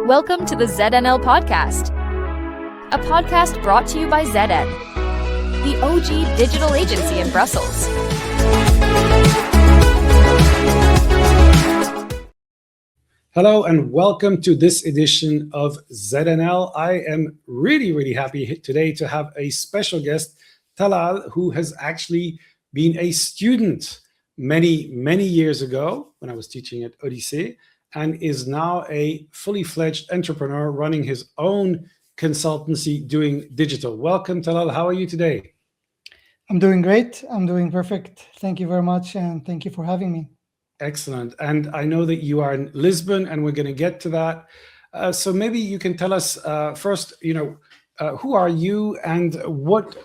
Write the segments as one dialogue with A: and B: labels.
A: Welcome to the ZNL Podcast, a podcast brought to you by ZN, the OG digital agency in Brussels.
B: Hello and welcome to this edition of ZNL. I am really happy today to have a special guest, Talal, who has actually been a student many years ago when I was teaching at Odyssey, and is now a fully fledged entrepreneur running his own consultancy doing digital. Welcome, Talal. How are you today?
C: I'm doing great. I'm doing perfect. Thank you very much, and thank you for having me.
B: Excellent. And I know that you are in Lisbon, and we're going to get to that. So maybe you can tell us first, who are you and what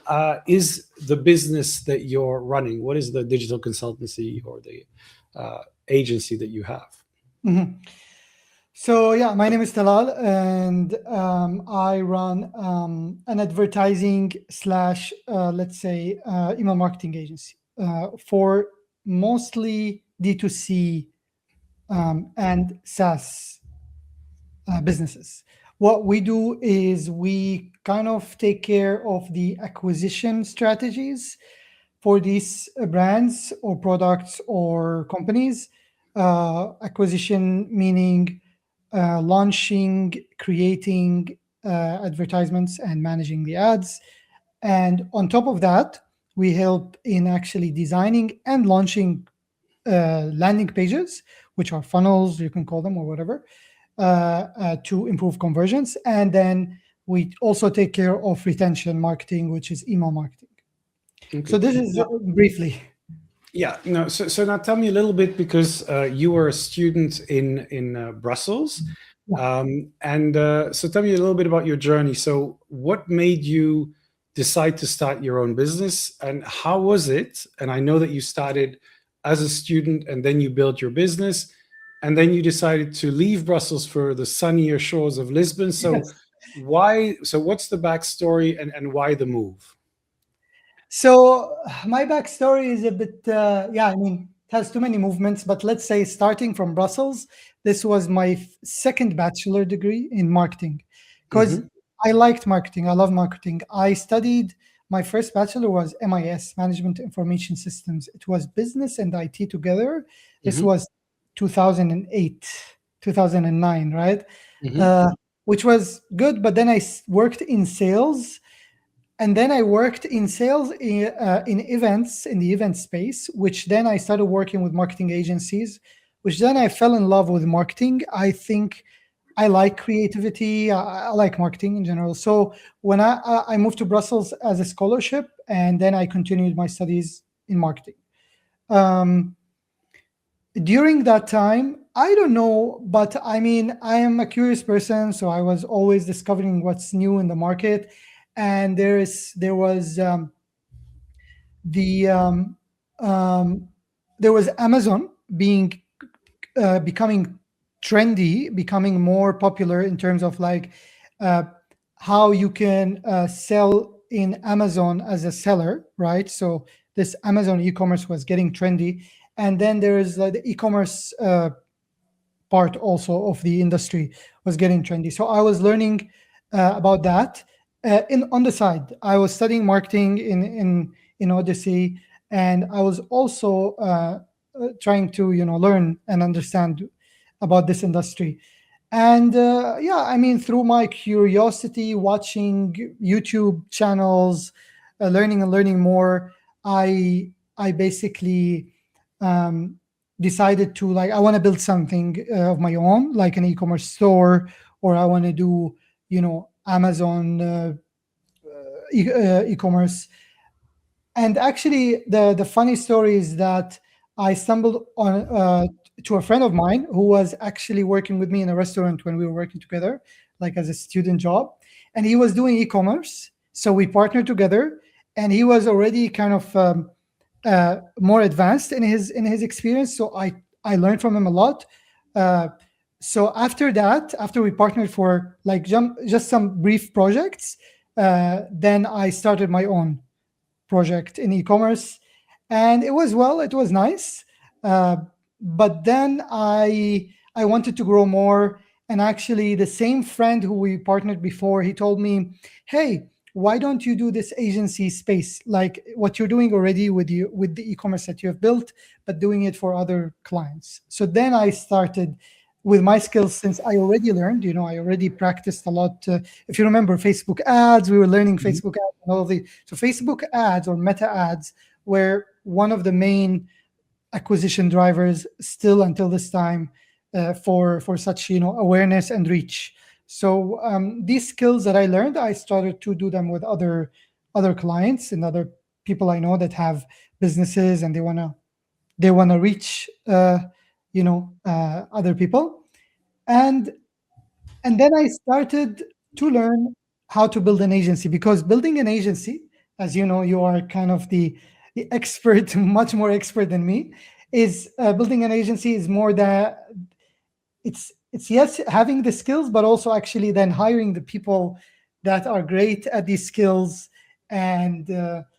B: is the business that you're running? What is the digital consultancy or the agency that you have?
C: Mm-hmm. So yeah, my name is Talal, and I run an advertising slash, let's say, email marketing agency for mostly D2C and SaaS businesses. What we do is we kind of take care of the acquisition strategies for these brands or products or companies. Acquisition meaning launching, creating advertisements and managing the ads. And on top of that, we help in actually designing and launching landing pages, which are funnels, you can call them or whatever, to improve conversions. And then we also take care of retention marketing, which is email marketing. Okay. So this is briefly.
B: Yeah, no. So now tell me a little bit, because you were a student in Brussels, so tell me a little bit about your journey. So what made you decide to start your own business, and how was it? And I know that you started as a student, and then you built your business, and then you decided to leave Brussels for the sunnier shores of Lisbon. So yes. Why? So what's the backstory, and why the move?
C: So my backstory is a bit, it has too many movements, but let's say starting from Brussels, this was my second bachelor degree in marketing, because I liked marketing. I love marketing. I studied, my first bachelor was MIS, Management Information Systems. It was business and IT together. This was 2008, 2009, right? Which was good, but then I worked in sales. And then I worked in sales in events, in the event space, which then I started working with marketing agencies, which then I fell in love with marketing. I think I like creativity. I like marketing in general. So when I moved to Brussels as a scholarship, and then I continued my studies in marketing. During that time, I don't know, but I am a curious person. So I was always discovering what's new in the market. And there was Amazon becoming trendy, becoming more popular in terms of how you can sell in Amazon as a seller, right? So this Amazon e-commerce was getting trendy, and then there is the e-commerce part also of the industry was getting trendy. So I was learning about that. On the side, I was studying marketing in Odyssey, and I was also trying to learn and understand about this industry. And through my curiosity, watching YouTube channels, learning more, I basically decided to I want to build something of my own, like an e-commerce store, or I want to do Amazon e-commerce. And actually the funny story is that I stumbled on to a friend of mine who was actually working with me in a restaurant when we were working together, like as a student job, and he was doing e-commerce. So we partnered together, and he was already kind of more advanced in his experience. So I learned from him a lot. So after that, after we partnered for just some brief projects, then I started my own project in e-commerce, and it was nice. But then I wanted to grow more, And actually, the same friend who we partnered before, he told me, "Hey, why don't you do this agency space like what you're doing already with the e-commerce that you have built, but doing it for other clients?" So then I started with my skills, since I already learned, I already practiced a lot. If you remember Facebook ads, we were learning
B: Mhm.
C: Facebook ads and all of the. So Facebook ads or meta ads were one of the main acquisition drivers still until this time, for such awareness and reach. So these skills that I learned, I started to do them with other clients and other people I know that have businesses, and they wanna reach other people. And and then I started to learn how to build an agency, because building an agency, as you know, you are kind of the expert, much more expert than me. Is building an agency is more that it's yes, having the skills, but also actually then hiring the people that are great at these skills, and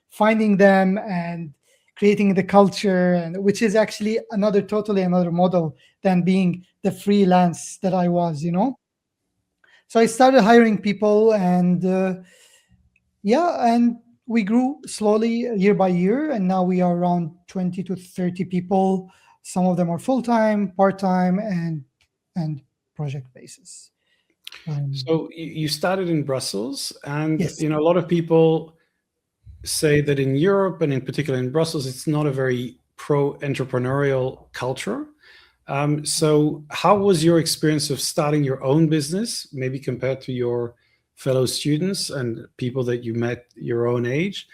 C: finding them and creating the culture, and which is actually totally another model than being the freelance that I was. So I started hiring people, and yeah, and we grew slowly year by year, and now we are around 20 to 30 people. Some of them are full time, part time, and project basis.
B: So you started in Brussels, and
C: Yes.
B: a lot of people say that in Europe, and in particular in Brussels, it's not a very pro-entrepreneurial culture. So how was your experience of starting your own business, maybe compared to your fellow students and people that you met your own age?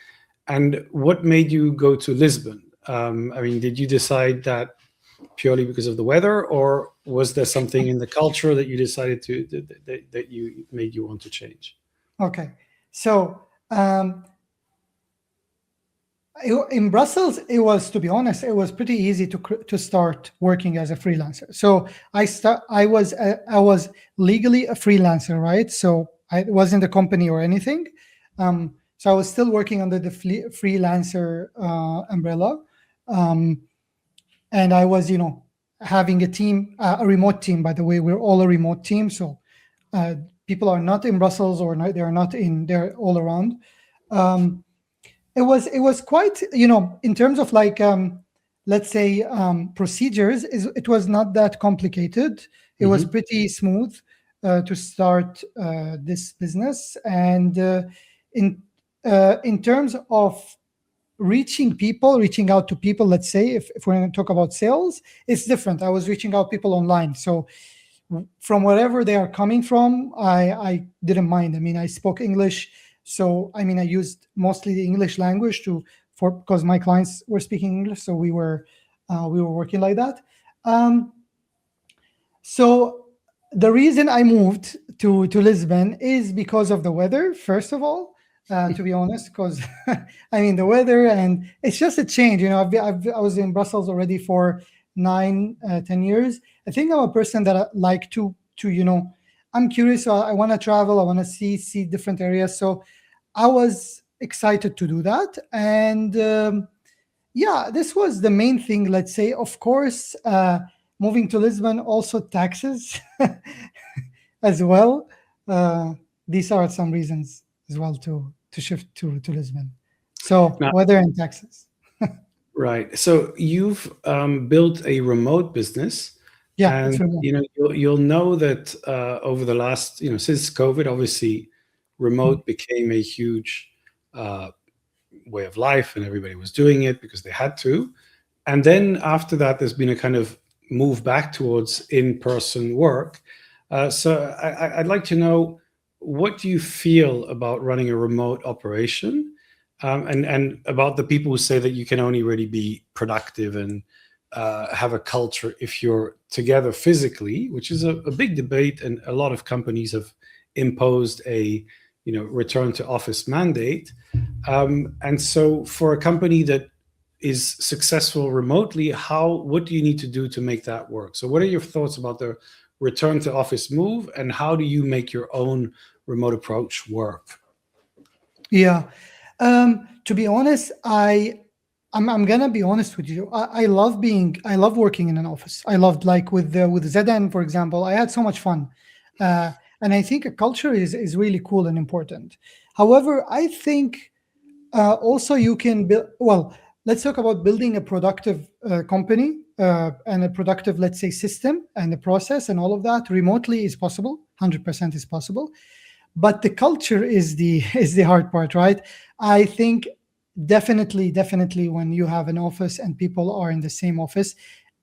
B: And what made you go to Lisbon? I mean, did you decide that purely because of the weather, or was there something in the culture that you decided that you made you want to change?
C: Okay. So in Brussels, it was, to be honest, it was pretty easy to start working as a freelancer. So I was legally a freelancer, right? So I wasn't a company or anything. So I was still working under the freelancer umbrella, um, and I was, having a team, a remote team. By the way, we're all a remote team, so uh, people are not in Brussels, or not, they're not in. They're all around. Um, it was quite, in terms of like, let's say, procedures, it was not that complicated. It was
B: Mhm.
C: pretty smooth to start this business. And in terms of reaching out to people, let's say, if we're going to talk about sales, it's different. I was reaching out people online, so from wherever they are coming from, I didn't mind. I mean, I spoke English, so I mean, I used mostly the English language because my clients were speaking English, so we were working like that. Um, so the reason I moved to Lisbon is because of the weather, first of all. To be honest, because I mean the weather, and it's just a change. I was in Brussels already for 10 years. I think I'm a person that I like to. I'm curious. I want to travel. I want to see different areas. So I was excited to do that, and yeah, this was the main thing. Let's say, of course, moving to Lisbon, also taxes as well. Uh, these are some reasons as well to shift to Lisbon. So
B: Now,
C: weather and taxes.
B: right. So you've built a remote business,
C: Yeah, it's
B: and
C: remote.
B: you'll know that over the last, since COVID, obviously,
C: Mm.
B: remote became a huge uh, way of life, and everybody was doing it because they had to. And then after that, there's been a kind of move back towards in-person work. So I'd like to know, what do you feel about running a remote operation, and about the people who say that you can only really be productive and have a culture if you're together physically, which is a big debate, and a lot of companies have imposed a return to office mandate. And so for a company that is successful remotely, what do you need to do to make that work? So what are your thoughts about the return to office move, and how do you make your own remote approach work?
C: Yeah. To be honest, I'm gonna be honest with you. I love working in an office. I loved, like, with ZN, for example. I had so much fun, and I think a culture is really cool and important. However, I think also you can build. Well, let's talk about building a productive company and a productive, let's say, system and the process and all of that remotely is possible. 100% is possible, but the culture is the is the hard part, right? I think definitely when you have an office and people are in the same office,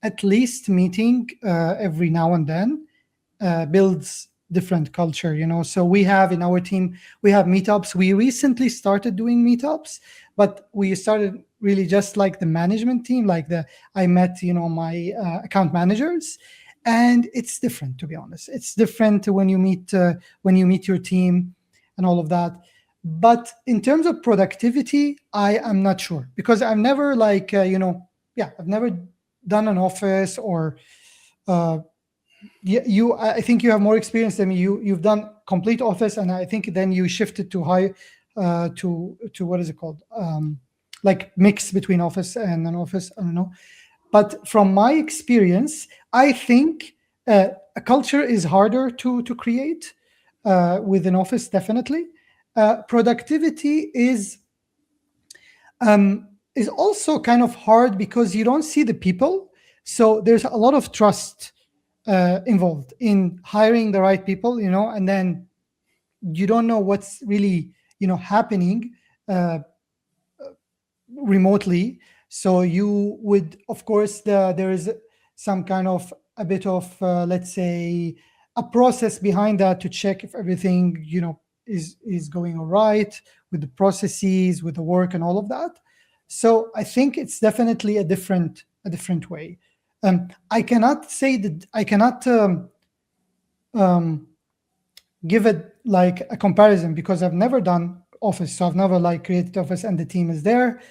C: at least meeting every now and then builds different culture, so we have in our team, we have meetups. We recently started doing meetups, but we started really just like the management team, like the I met my account managers, and it's different, to be honest. It's different when you meet your team and all of that. But in terms of productivity, I am not sure, because I've never, like, I've never done an office, or I think you have more experience than me. You've done complete office, and I think then you shifted to high to what is it called, like mix between office and an office. I don't know, but from my experience, I think a culture is harder to create with an office, definitely. Productivity is also kind of hard because you don't see the people, so there's a lot of trust involved in hiring the right people, and then you don't know what's really happening remotely. So you would, of course, there is some kind of a bit of let's say a process behind that to check if everything is going all right with the processes, with the work and all of that. So I think it's definitely a different way. I cannot say that I cannot give it like a comparison, because I've never done office, so I've never like created office and the team is there.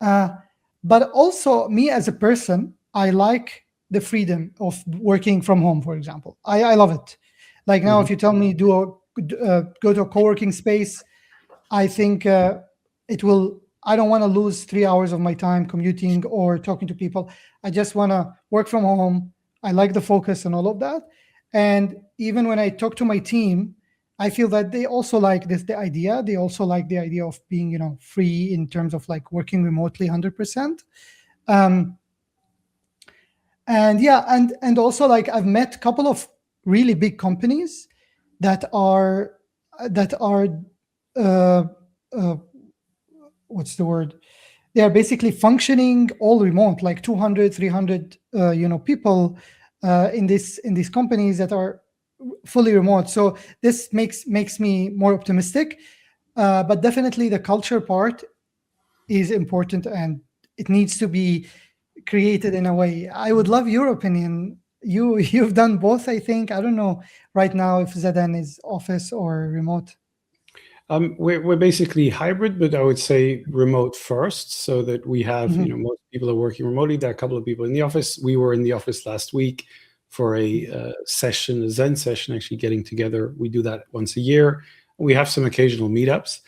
C: But also, me as a person, I like the freedom of working from home, for example. I love it. Like now, if you tell me go to a co-working space, I think it will. I don't want to lose 3 hours of my time commuting or talking to people. I just want to work from home. I like the focus and all of that. And even when I talk to my team, I feel that they also like the idea. They also like the idea of being, free in terms of like working remotely 100%. And yeah, and also, like, I've met a couple of really big companies that are what's the word? They are basically functioning all remote, like 200, 300, people in these companies that are fully remote. So this makes me more optimistic. But definitely the culture part is important, and it needs to be created in a way. I would love your opinion. You've done both, I think. I don't know right now if ZN is office or remote.
B: We're basically hybrid, but I would say remote first, so that we have, most people are working remotely. There are a couple of people in the office. We were in the office last week for a session, a Zen session, actually getting together. We do that once a year. We have some occasional meetups.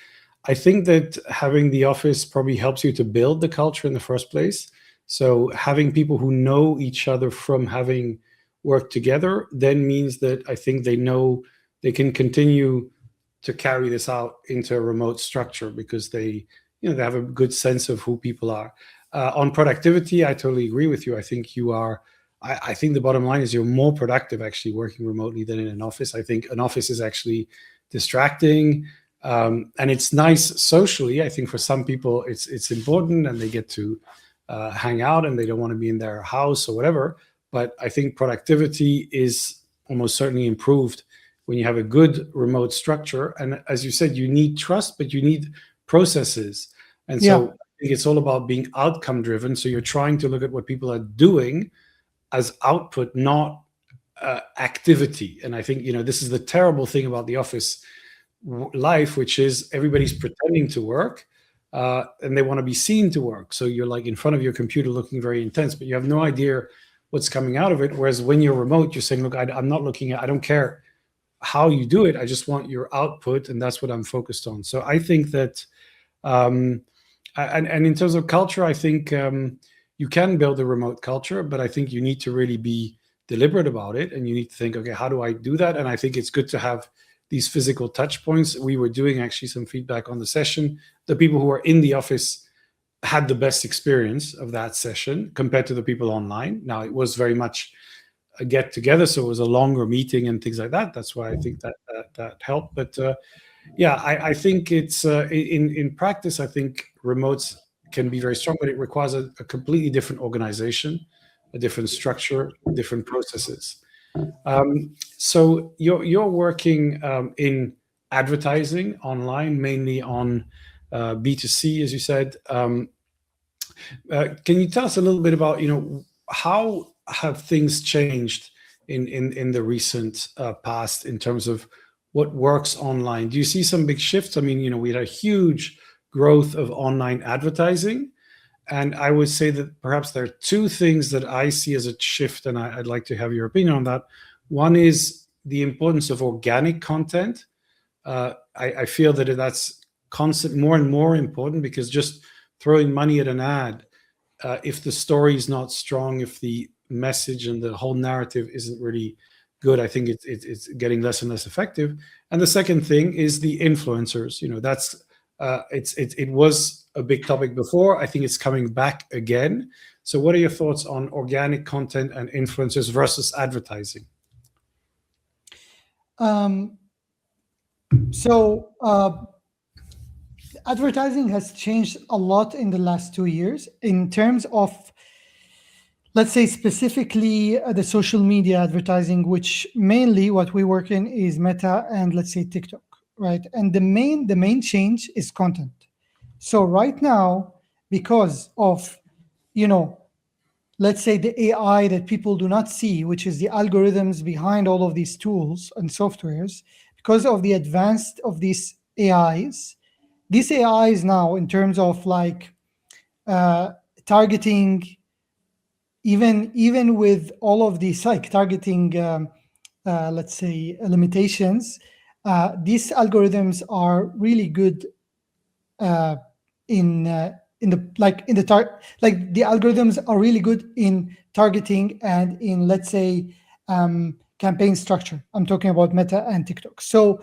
B: I think that having the office probably helps you to build the culture in the first place. So having people who know each other from having worked together then means that I think they know they can continue to carry this out into a remote structure, because they have a good sense of who people are. On productivity, I totally agree with you. I think you are. I think the bottom line is you're more productive actually working remotely than in an office. I think an office is actually distracting, and it's nice socially. I think for some people it's important, and they get to hang out, and they don't want to be in their house or whatever. But I think productivity is almost certainly improved when you have a good remote structure. And as you said, you need trust, but you need processes. And so I think it's all about being outcome driven. So you're trying to look at what people are doing as output, not activity. And I think, this is the terrible thing about the office life, which is everybody's pretending to work and they want to be seen to work. So you're like in front of your computer looking very intense, but you have no idea what's coming out of it. Whereas when you're remote, you're saying, look, I'm not looking at, I don't care how you do it. I just want your output, and that's what I'm focused on. So I think that And in terms of culture, I think you can build a remote culture, but I think you need to really be deliberate about it, and you need to think, okay, how do I do that? And I think it's good to have these physical touch points. We were doing actually some feedback on the session. The people who were in the office had the best experience of that session compared to the people online. Now, it was very much a get together, so it was a longer meeting and things like that. That's why I think that helped. But yeah, I think it's in practice. I think remotes can be very strong, but it requires a completely different organization, a different structure, different processes. So you're working in advertising online, mainly on B2C, as you said. Can you tell us a little bit about, how have things changed in the recent past in terms of what works online? Do you see some big shifts? I mean, we had a huge growth of online advertising, and I would say that perhaps there are two things that I see as a shift, and I'd like to have your opinion on that. One is the importance of organic content. I feel that that's more and more important, because just throwing money at an ad, if the story is not strong, if the message and the whole narrative isn't really good, I think it's getting less and less effective. And the second thing is the influencers. That's it was a big topic before. I think it's coming back again. So what are your thoughts on organic content and influencers versus advertising?
C: So advertising has changed a lot in the last 2 years in terms of, let's say, specifically the social media advertising, which mainly what we work in is Meta and, let's say, TikTok, right? And the main change is content. So right now, because of, let's say, the AI that people do not see, which is the algorithms behind all of these tools and softwares, because of the advanced of these AIs now, in terms of like targeting, even with all of these like targeting, let's say, limitations, these algorithms are really good the algorithms are really good in targeting and in, let's say, campaign structure. I'm talking about Meta and TikTok. So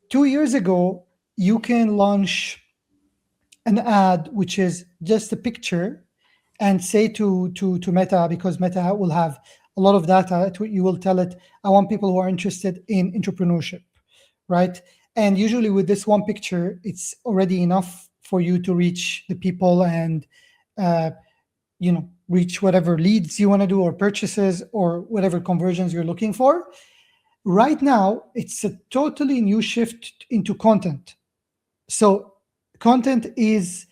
C: 2 years ago, you can launch an ad which is just a picture and say to Meta, because Meta will have a lot of data, you will tell it, I want people who are interested in entrepreneurship, right? And usually with this one picture, it's already enough for you to reach the people and reach whatever leads you want to do, or purchases, or whatever conversions you're looking for. Right now, it's a totally new shift into content. So content is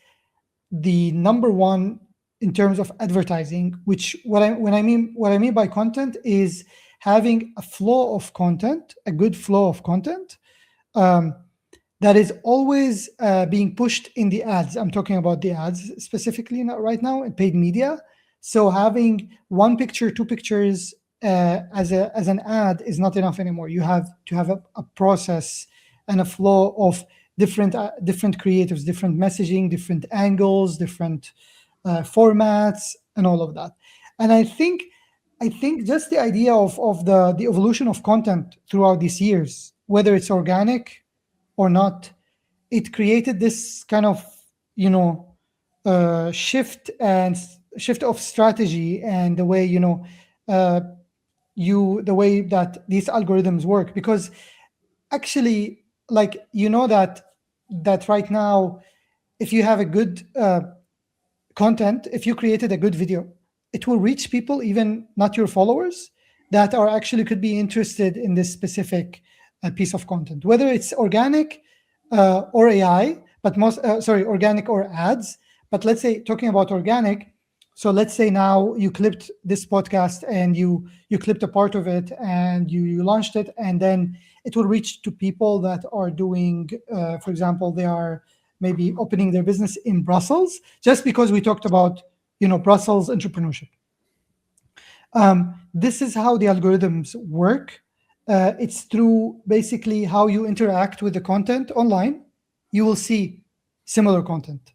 C: the number one in terms of advertising, which what I mean by content is having a flow of content, a good flow of content, that is always being pushed in the ads. I'm talking about the ads specifically right now in paid media. So having one picture, two pictures as an ad is not enough anymore. You have to have a process and a flow of different creatives, different messaging, different angles, different formats, and all of that. And I think just the idea of the evolution of content throughout these years, whether it's organic or not, it created this kind of shift of strategy and the way the way that these algorithms work. Because actually, like that right now, if you have a good content, if you created a good video, it will reach people, even not your followers, that are actually could be interested in this specific piece of content, whether it's organic or AI, but organic or ads. But let's say, talking about organic, so let's say now you clipped this podcast and you clipped a part of it and you launched it, and then it will reach to people that are doing, for example, they are maybe opening their business in Brussels, just because we talked about Brussels entrepreneurship. This is how the algorithms work. It's through basically how you interact with the content online. You will see similar content.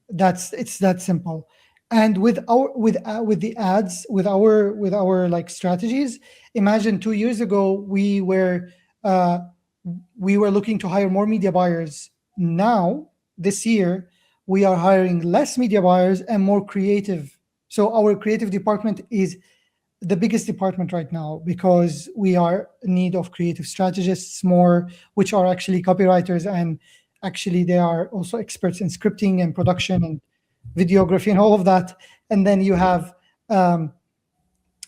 C: It's that simple. And with the ads, with our like strategies, imagine 2 years ago uh, we were looking to hire more media buyers. Now, this year, we are hiring less media buyers and more creative. So our creative department is the biggest department right now because we are in need of creative strategists more, which are actually copywriters, and actually they are also experts in scripting and production and videography and all of that. And then you have the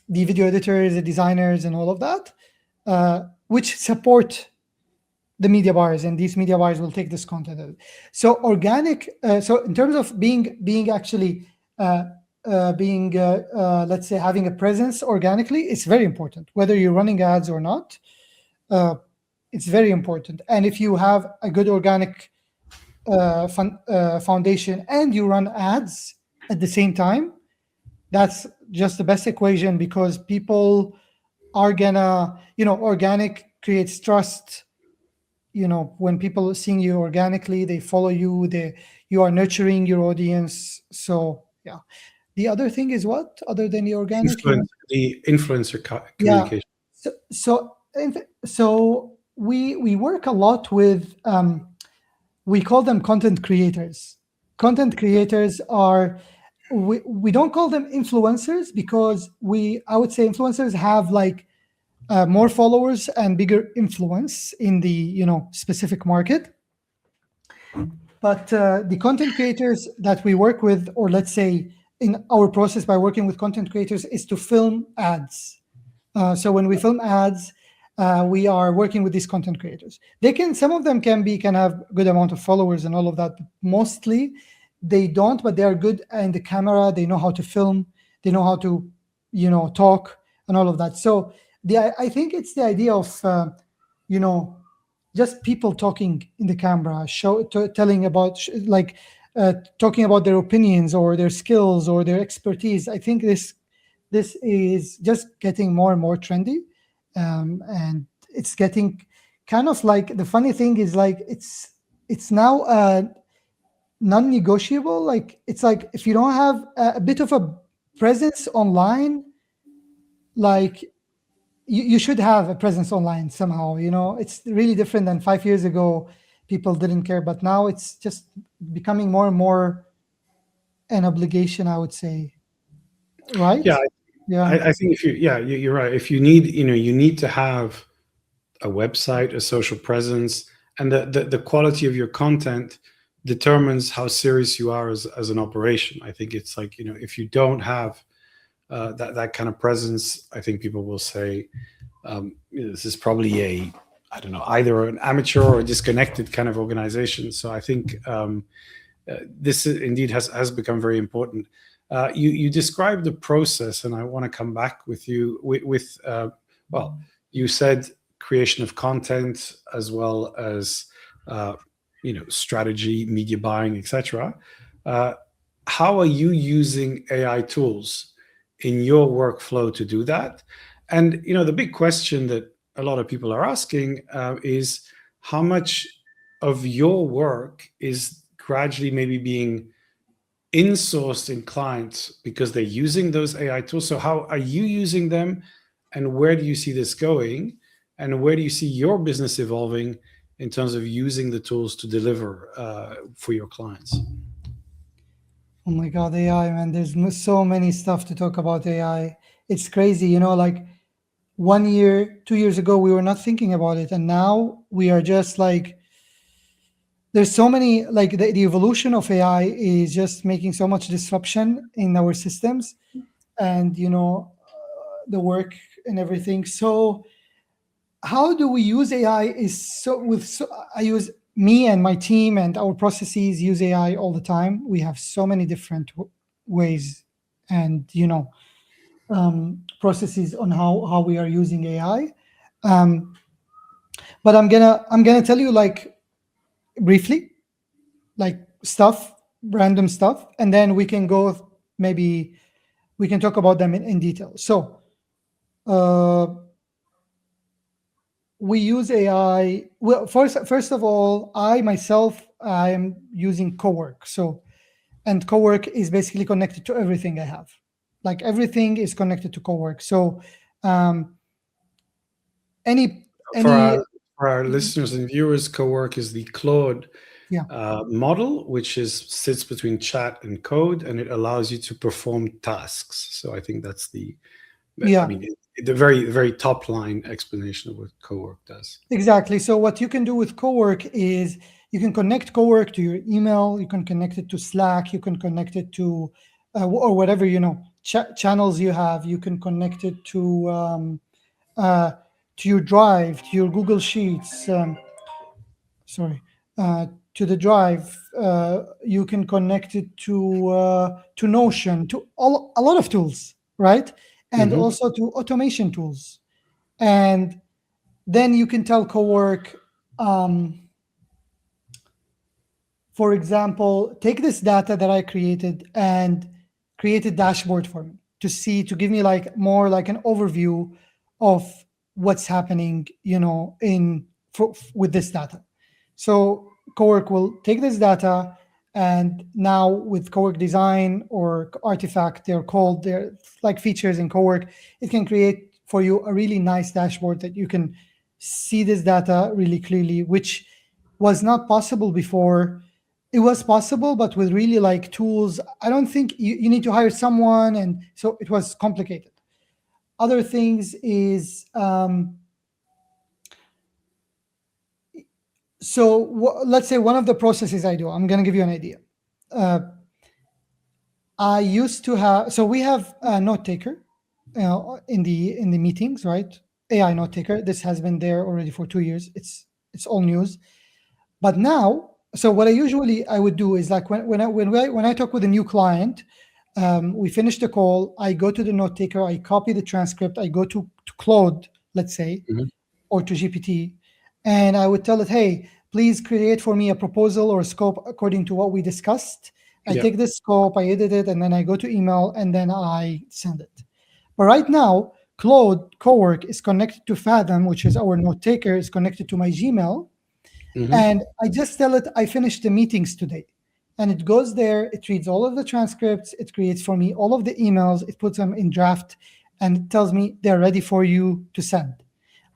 C: video editors, the designers, and all of that, which support the media buyers, and these media buyers will take this content. So organic. So in terms of being actually being let's say having a presence organically, it's very important. Whether you're running ads or not, it's very important. And if you have a good organic foundation and you run ads at the same time, that's just the best equation, because people are gonna, organic creates trust. When people are seeing you organically, they follow you, you are nurturing your audience. So yeah. The other thing is what, other than the organic?
B: The influencer
C: Yeah.
B: communication.
C: So we work a lot with we call them content creators. Content creators are, we don't call them influencers, because I would say influencers have like more followers and bigger influence in the specific market. But the content creators that we work with, or let's say in our process by working with content creators, is to film ads. So when we film ads, we are working with these content creators. Some of them can have good amount of followers and all of that, but mostly they don't. But they are good in the camera. They know how to film. They know how to, talk and all of that. So I think it's the idea of, just people talking in the camera, telling about talking about their opinions or their skills or their expertise. I think this is just getting more and more trendy, and it's getting kind of like, the funny thing is like it's now non-negotiable. Like it's like if you don't have a bit of a presence online, like you should have a presence online somehow. It's really different than 5 years ago. People didn't care, but now it's just becoming more and more an obligation, I would say. Right?
B: Yeah,
C: Yeah.
B: I think you're right. If you need, you need to have a website, a social presence, and the quality of your content determines how serious you are as an operation. I think it's like, if you don't have that kind of presence, I think people will say, this is probably I don't know, either an amateur or a disconnected kind of organization. So I think this indeed has become very important. You described the process, and I want to come back with you with well, you said creation of content as well as strategy, media buying, etc. How are you using AI tools in your workflow to do that? And the big question that a lot of people are asking is how much of your work is gradually maybe being insourced in clients because they're using those AI tools. So how are you using them, and where do you see this going, and where do you see your business evolving in terms of using the tools to deliver for your clients?
C: Oh my God, AI, man! There's so many stuff to talk about AI. It's crazy, like 1 year, 2 years ago, we were not thinking about it, and now we are just like, there's so many, like the evolution of AI is just making so much disruption in our systems, and the work and everything. So how do we use AI is I use, me and my team and our processes use AI all the time. We have so many different ways and processes on how we are using AI. But I'm gonna tell you like briefly, like random stuff, and then we can go, maybe we can talk about them in detail. So we use AI. Well, first of all, I myself, I am using Cowork. So and Cowork is basically connected to everything I have. Like everything is connected to Cowork. So any
B: For our listeners and viewers, Cowork is the Claude
C: Yeah.
B: model, which sits between chat and code, and it allows you to perform tasks. So I think that's the very top line explanation of what Cowork does.
C: Exactly. So what you can do with Cowork is you can connect Cowork to your email. You can connect it to Slack. You can connect it to or whatever channels you have. You can connect it to your Drive, to your Google Sheets. To the Drive. You can connect it to Notion, to a lot of tools, right? And also to automation tools. And then you can tell Cowork, for example, take this data that I created and create a dashboard for me to give me more like an overview of what's happening, with this data. So Cowork will take this data, and now with Cowork Design or Artifact, they're like features in Cowork, it can create for you a really nice dashboard that you can see this data really clearly, which was not possible before. It was possible, but with really tools, I don't think you need to hire someone, and so it was complicated. Other things is let's say one of the processes I do. I'm going to give you an idea. I used to have, we have a note taker in the meetings, right? AI note taker. This has been there already for 2 years. It's all news. But now, so what I would do is when I talk with a new client, we finish the call, I go to the note taker, I copy the transcript, I go to Claude, let's say, or to GPT, and I would tell it, hey, please create for me a proposal or a scope according to what we discussed. I take this scope, I edit it, and then I go to email, and then I send it. But right now, Cowork is connected to Fathom, which is our note taker, is connected to my Gmail. And I just tell it, I finished the meetings today. And it goes there, it reads all of the transcripts, it creates for me all of the emails, it puts them in draft, and it tells me they're ready for you to send.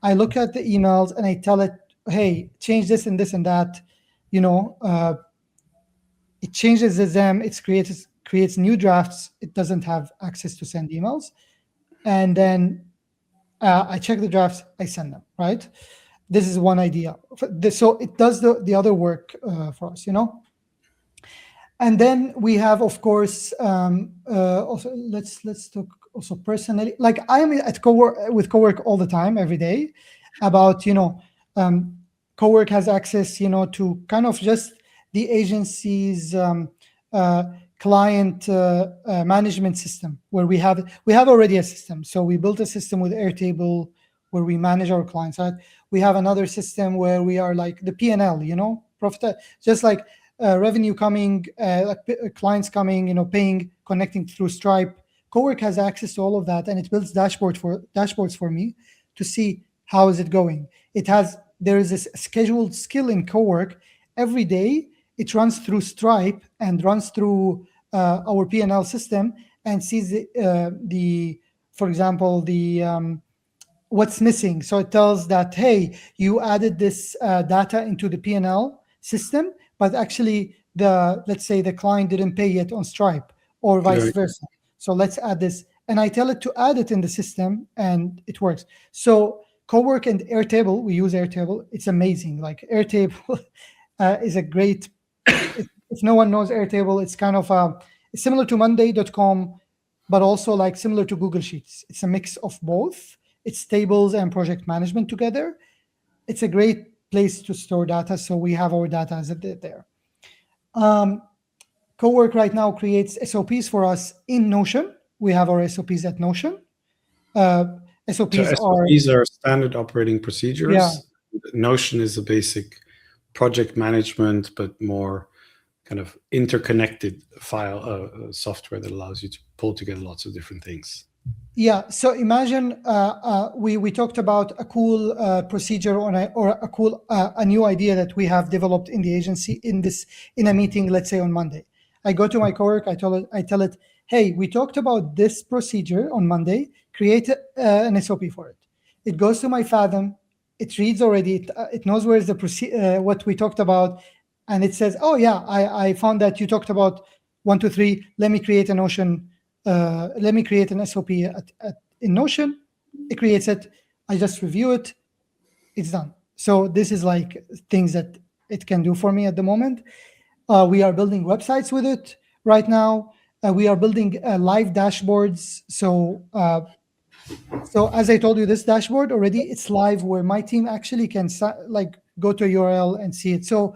C: I look at the emails and I tell it, hey, change this and this and that. It changes them, it creates new drafts. It doesn't have access to send emails. And then I check the drafts, I send them, right? This is one idea. So it does the other work for us, And then we have, of course, also let's talk also personally. Like I am at with Cowork all the time, every day, about Cowork has access, to kind of just the agency's client management system, where we have already a system. So we built a system with Airtable where we manage our client side. We have another system where we are like the P&L, profit, just like revenue coming, clients coming, paying, connecting through Stripe. Cowork has access to all of that, and it builds dashboards for me to see how is it going. There is this scheduled skill in Cowork. Every day it runs through Stripe and runs through our P&L system and sees for example, what's missing. So it tells that, hey, you added this data into the P&L system, but actually let's say the client didn't pay yet on Stripe, or vice versa. So let's add this. And I tell it to add it in the system, and it works. So Cowork and Airtable, we use Airtable. It's amazing. Like Airtable is a great, if no one knows Airtable, it's kind of it's similar to Monday.com, but also like similar to Google Sheets. It's a mix of both. It's tables and project management together. It's a great place to store data. So we have our data as there. Cowork right now creates SOPs for us in Notion. We have our SOPs at Notion. SOPs
B: are standard operating procedures.
C: Yeah.
B: Notion is a basic project management, but more kind of interconnected file software that allows you to pull together lots of different things.
C: Yeah. So imagine we talked about a cool procedure or a cool a new idea that we have developed in the agency in a meeting, let's say on Monday. I go to my coworker, I tell it, hey, we talked about this procedure on Monday, create an SOP for it. It goes to my Fathom, it reads already, it knows where's the what we talked about, and it says, oh yeah, I found that you talked about 1, 2, 3. Let me create a Notion. Let me create an SOP in Notion. It creates it. I just review it. It's done. So this is like things that it can do for me at the moment. We are building websites with it right now. We are building live dashboards. So as I told you, this dashboard already, it's live where my team actually can like go to a URL and see it. So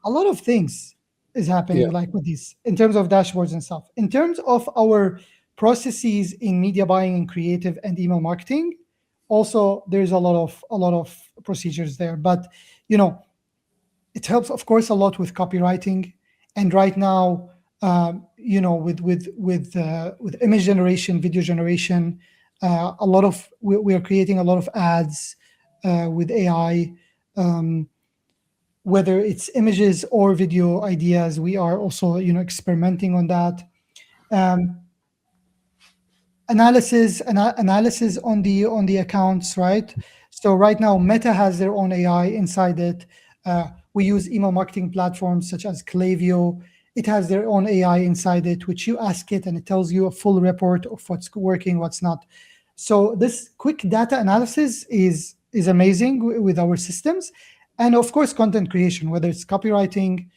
C: a lot of things is happening like with these in terms of dashboards and stuff. In terms of our processes in media buying and creative and email marketing, also there's a lot of procedures there. But it helps, of course, a lot with copywriting. And right now, with image generation, video generation, we are creating a lot of ads with AI. Whether it's images or video ideas, we are also experimenting on that. Analysis on the accounts, right? So right now, Meta has their own AI inside it. We use email marketing platforms such as Klaviyo. It has their own AI inside it, which you ask it and it tells you a full report of what's working, what's not. So this quick data analysis is amazing with our systems. And of course, content creation, whether it's copywriting,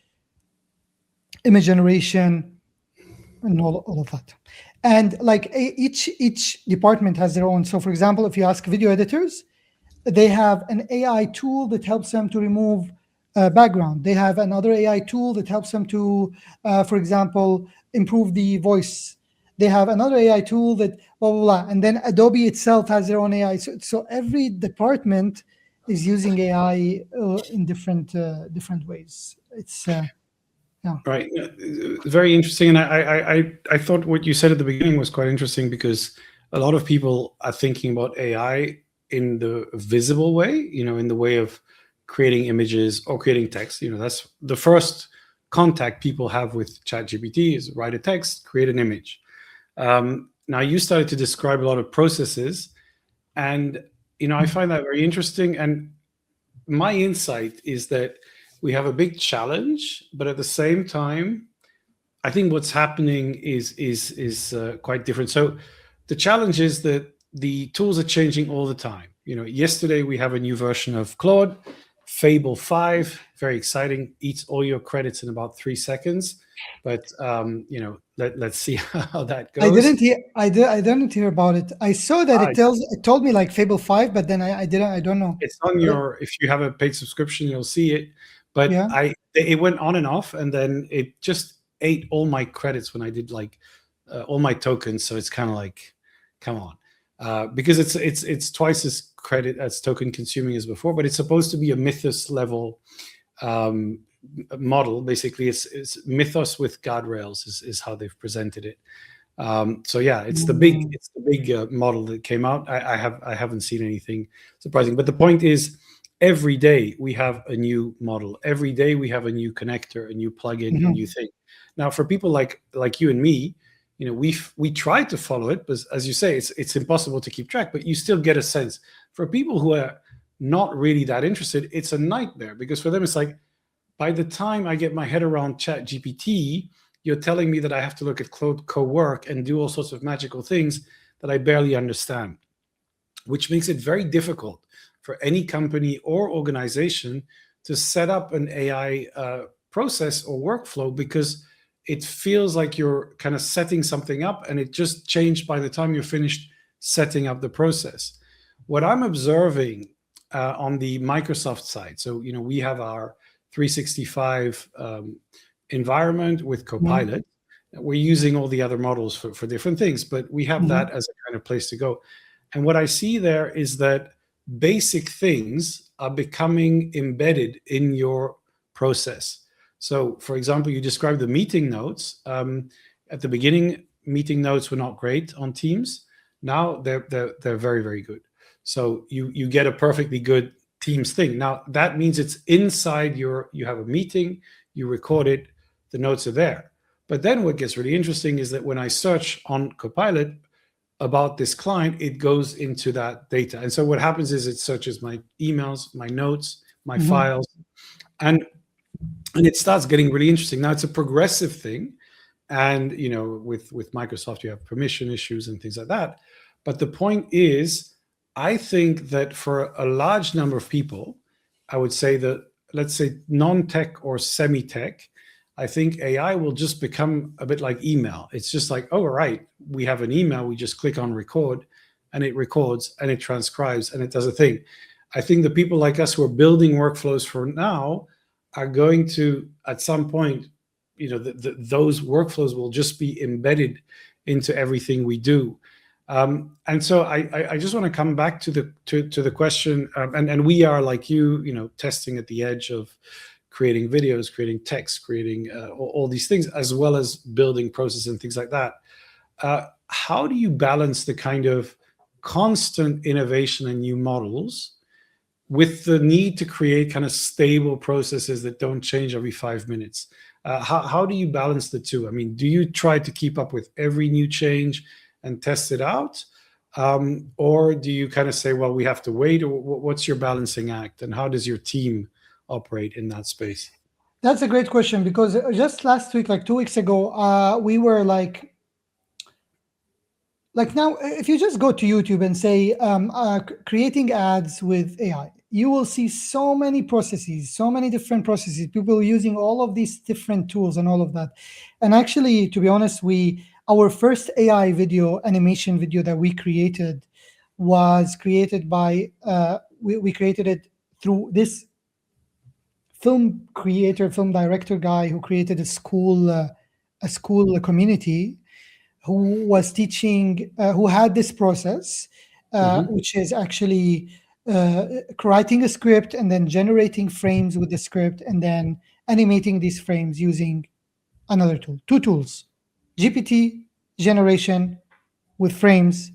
C: image generation, and all of that. And like each department has their own. So for example, if you ask video editors, they have an AI tool that helps them to remove background. They have another AI tool that helps them to, for example, improve the voice. They have another AI tool that blah, blah, blah. And then Adobe itself has their own AI. So every department is using AI in different ways. It's
B: Right. Very interesting. And I thought what you said at the beginning was quite interesting, because a lot of people are thinking about AI in the visible way, in the way of creating images or creating text. That's the first contact people have with ChatGPT, is write a text, create an image. Now you started to describe a lot of processes, and I find that very interesting. And my insight is that we have a big challenge, but at the same time, I think what's happening is quite different. So the challenge is that the tools are changing all the time. Yesterday we have a new version of Claude, Fable 5, very exciting, eats all your credits in about 3 seconds. But let's see how that goes.
C: I didn't hear about it. I saw that it told me like Fable 5, but then I don't know.
B: It's on if you have a paid subscription, you'll see it. But it went on and off, and then it just ate all my credits when I did like all my tokens. So it's kind of like, come on, because it's twice as credit as token consuming as before. But it's supposed to be a Mythos level model. Basically, it's Mythos with guardrails is how they've presented it. So yeah, it's the big model that came out. I haven't seen anything surprising. But the point is, every day we have a new model. Every day we have a new connector, a new plugin, a new thing. Now, for people like you and me, we try to follow it, but as you say, it's impossible to keep track. But you still get a sense. For people who are not really that interested, it's a nightmare, because for them it's like, by the time I get my head around ChatGPT, you're telling me that I have to look at Claude Co-work and do all sorts of magical things that I barely understand, which makes it very difficult for any company or organization to set up an AI process or workflow, because it feels like you're kind of setting something up and it just changed by the time you're finished setting up the process. What I'm observing on the Microsoft side, so we have our 365 environment with Copilot. We're using all the other models for different things, but we have that as a kind of place to go. And what I see there is that basic things are becoming embedded in your process. So, for example, you described the meeting notes. At the beginning, meeting notes were not great on Teams. Now they're very, very good. So you get a perfectly good Teams thing. Now that means it's inside you have a meeting, you record it, the notes are there. But then what gets really interesting is that when I search on Copilot about this client, it goes into that data. And so what happens is it searches my emails, my notes, my files, and it starts getting really interesting. Now it's a progressive thing, and with Microsoft you have permission issues and things like that. But the point is, I think that for a large number of people, I would say that, let's say, non-tech or semi-tech, I think AI will just become a bit like email. It's just like, oh, right, we have an email, we just click on record, and it records and it transcribes and it does a thing. I think the people like us who are building workflows for now are going to, at some point, those workflows will just be embedded into everything we do. And so I just want to come back to the question, and we are, like you, testing at the edge of creating videos, creating text, creating all these things, as well as building process and things like that. How do you balance the kind of constant innovation and new models with the need to create kind of stable processes that don't change every 5 minutes? How do you balance the two? I mean, do you try to keep up with every new change and test it out? Or do you kind of say, well, we have to wait? Or what's your balancing act? And how does your team operate in that space?
C: That's a great question, because just last week, like 2 weeks ago, we were like now, if you just go to YouTube and say creating ads with AI, you will see so many processes, so many different processes, people using all of these different tools and all of that. And actually, to be honest, our first AI animation video that we created was created by we created it through this film director guy who created a school community, who was teaching, who had this process, which is actually writing a script and then generating frames with the script and then animating these frames using another tool, two tools, GPT generation with frames,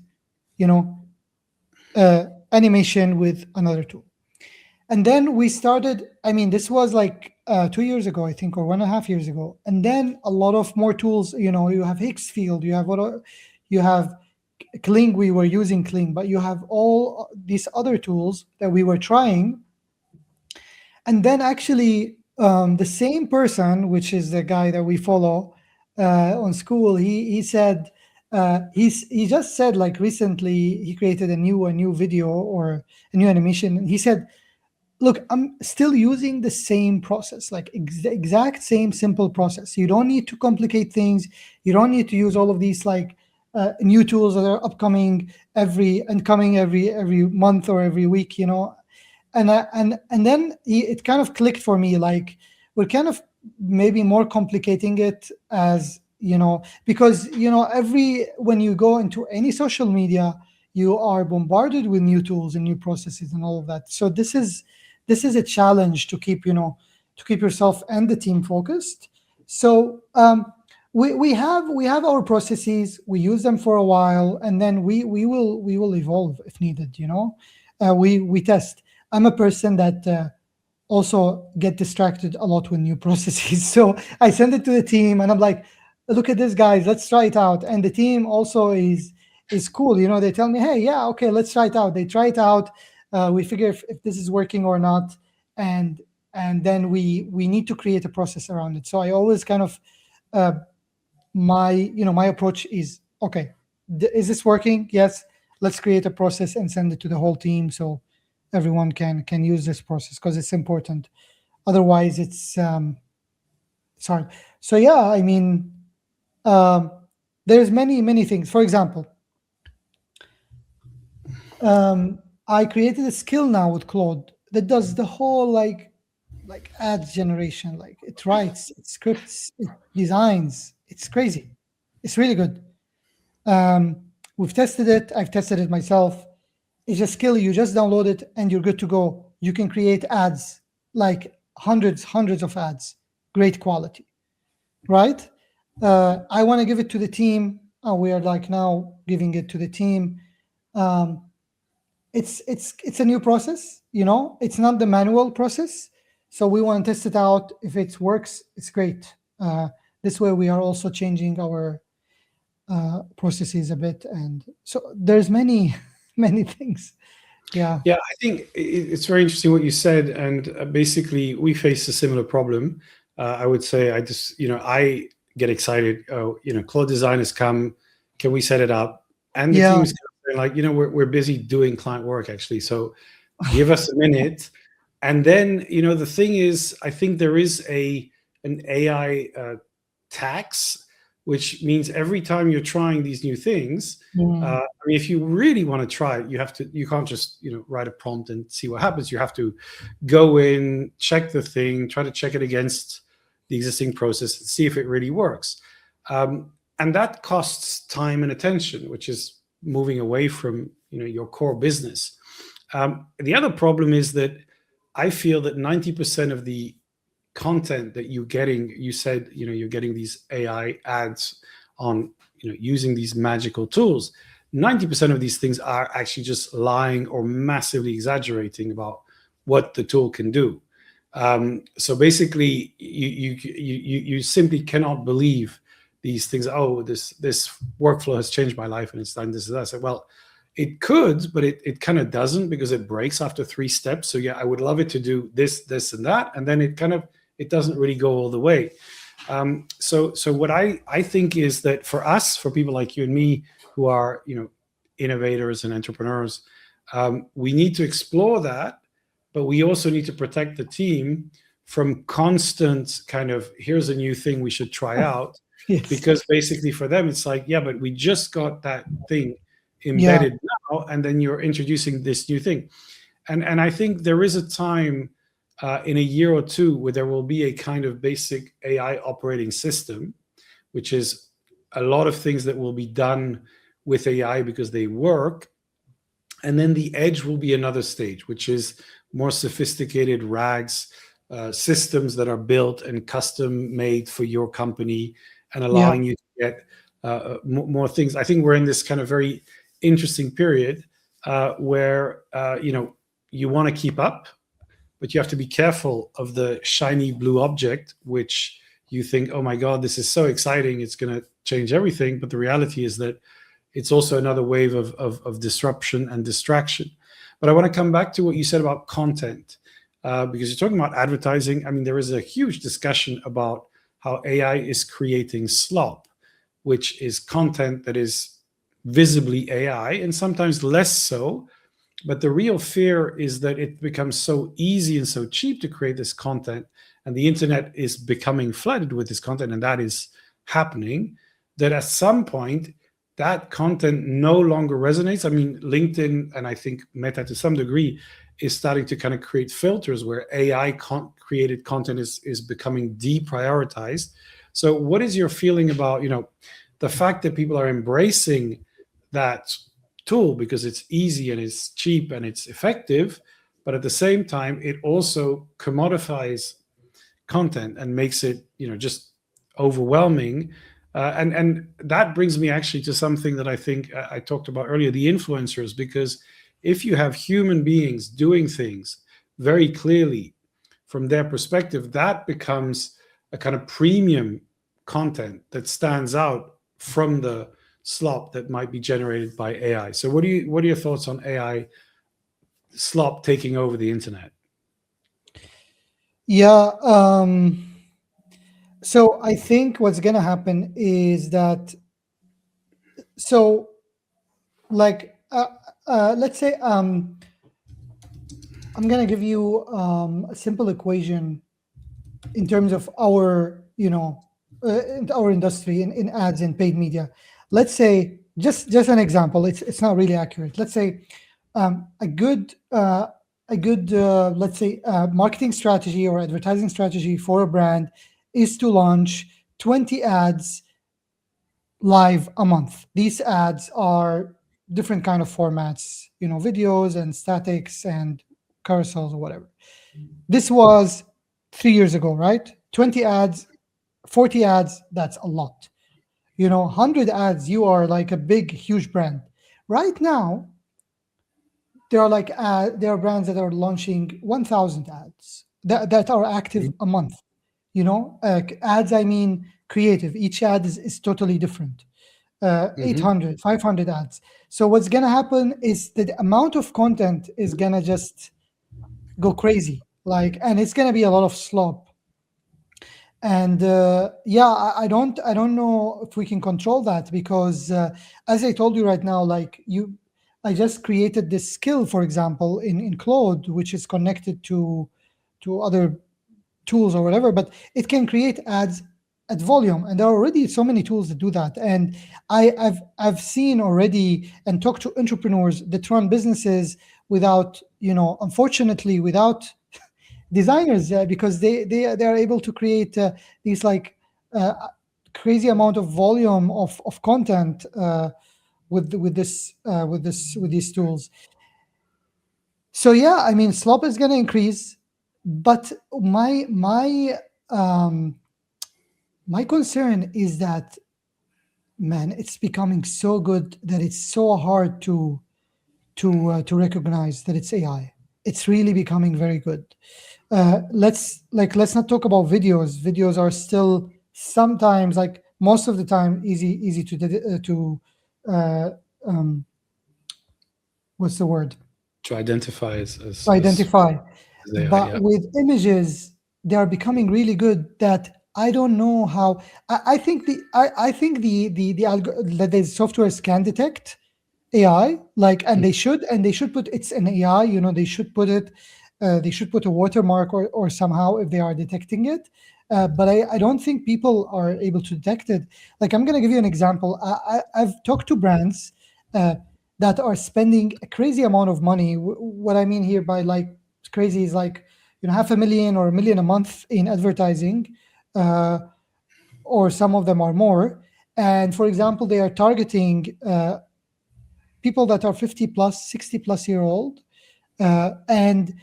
C: animation with another tool. And then we started, this was like 2 years ago, I think, or 1.5 years ago. And then a lot of more tools, you have Higgsfield, you have Kling, we were using Kling, but you have all these other tools that we were trying. And then actually the same person, which is the guy that we follow on school, he said, he just said, like, recently he created a new video or a new animation. And he said, look, I'm still using the same process, like exact same simple process. You don't need to complicate things. You don't need to use all of these like new tools that are coming every month or every week, And then it kind of clicked for me, like we're kind of maybe more complicating it, as because when you go into any social media, you are bombarded with new tools and new processes and all of that. So this is a challenge to keep yourself and the team focused. So we have our processes, we use them for a while, and then we will evolve if needed. We test. I'm a person that also get distracted a lot with new processes, so I send it to the team and I'm like, look at this, guys, let's try it out. And the team also is cool. They tell me, hey, yeah, okay, let's try it out. They try it out. We figure if this is working or not, and then we need to create a process around it. So I always kind of my approach is, okay, is this working? Yes, let's create a process and send it to the whole team so everyone can use this process, because it's important. Otherwise, it's hard. So yeah, there's many things. For example, I created a skill now with Claude that does the whole like ads generation. Like, it writes, it scripts, it designs. It's crazy. It's really good. We've tested it. I've tested it myself. It's a skill. You just download it and you're good to go. You can create ads, like hundreds of ads, great quality, right? I want to give it to the team. We are like now giving it to the team. It's a new process, it's not the manual process. So we want to test it out. If it works, it's great. This way, we are also changing our processes a bit, and so there's many many things. Yeah.
B: Yeah, I think it's very interesting what you said, and basically we face a similar problem. I would say I get excited. Oh, Cloud Design has come. Can we set it up? And the
C: Yeah.
B: team is kind of like, we're busy doing client work actually, so give us a minute. And then the thing is, I think there is an AI tax, which means every time you're trying these new things, I mean, if you really want to try it, you can't just write a prompt and see what happens. You have to go in, check the thing, try to check it against the existing process, and see if it really works. And that costs time and attention, which is moving away from your core business. The other problem is that I feel that 90% of the content that you're getting, you said you're getting these AI ads on using these magical tools. 90% of these things are actually just lying or massively exaggerating about what the tool can do. So basically, you simply cannot believe these things. Oh, this workflow has changed my life and it's done this and that. I said, well, it could, but it kind of doesn't, because it breaks after 3 steps. So yeah, I would love it to do this, and that, and then it doesn't really go all the way. So what I think is that for us, for people like you and me who are innovators and entrepreneurs, we need to explore that, but we also need to protect the team from constant kind of, here's a new thing we should try out.
C: Yes.
B: Because basically for them it's like, yeah, but we just got that thing embedded now, and then you're introducing this new thing. And I think there is a time in a year or two where there will be a kind of basic AI operating system, which is a lot of things that will be done with AI because they work. And then the edge will be another stage, which is more sophisticated RAGs, systems that are built and custom made for your company and allowing you to get more things. I think we're in this kind of very interesting period where you want to keep up, but you have to be careful of the shiny blue object, which you think, oh my God, this is so exciting, it's going to change everything. But the reality is that it's also another wave of disruption and distraction. But I want to come back to what you said about content, because you're talking about advertising. I mean, there is a huge discussion about how AI is creating slop, which is content that is visibly AI and sometimes less so. But the real fear is that it becomes so easy and so cheap to create this content, and the internet is becoming flooded with this content, and that is happening, that at some point that content no longer resonates. I mean, LinkedIn, and I think Meta to some degree, is starting to kind of create filters where AI created content is becoming deprioritized. So what is your feeling about the fact that people are embracing that tool because it's easy and it's cheap and it's effective, but at the same time it also commodifies content and makes it just overwhelming? And that brings me actually to something that I think I talked about earlier, the influencers. Because if you have human beings doing things very clearly from their perspective, that becomes a kind of premium content that stands out from the slop that might be generated by AI. So what are your thoughts on AI slop taking over the internet?
C: Yeah. So I think what's going to happen is that, so like, let's say, I'm going to give you a simple equation in terms of our, in our industry in ads and paid media. Let's say, just an example, it's not really accurate. Let's say a good let's say marketing strategy or advertising strategy for a brand is to launch 20 ads live a month. These ads are different kind of formats, videos and statics and carousels or whatever. This was 3 years ago, right? 20 ads, 40 ads, that's a lot. 100 ads, you are like a big, huge brand. Right now, there are brands that are launching 1,000 ads that are active a month. Ads, I mean creative. Each ad is totally different.
B: Mhm.
C: 800, 500 ads. So what's going to happen is that the amount of content is going to just go crazy. And it's going to be a lot of slop. And I don't know if we can control that, because as I told you right now, I just created this skill, for example, in Claude, which is connected to other tools or whatever, but it can create ads at volume, and there are already so many tools that do that. And I've seen already and talked to entrepreneurs that run businesses without, unfortunately, without designers, because they are able to create these uh, crazy amount of volume of content with these tools. So yeah, I mean, slop is going to increase, but my concern is that, man, it's becoming so good that it's so hard to recognize that it's AI. It's really becoming very good. Let's not talk about videos. Videos are still sometimes, like most of the time, easy to what's the word?
B: To identify as
C: Identify.
B: AI,
C: But
B: yeah.
C: with images, they are becoming really good that I don't know how. I think that the softwares can detect AI, and they should put it's an AI. They should put it. They should put a watermark or somehow if they are detecting it. But I don't think people are able to detect it. Like, I'm going to give you an example. I've talked to brands that are spending a crazy amount of money. What I mean here by crazy is $500,000 or $1 million a month in advertising, or some of them are more. And for example, they are targeting people that are 50 plus, 60 plus year old, and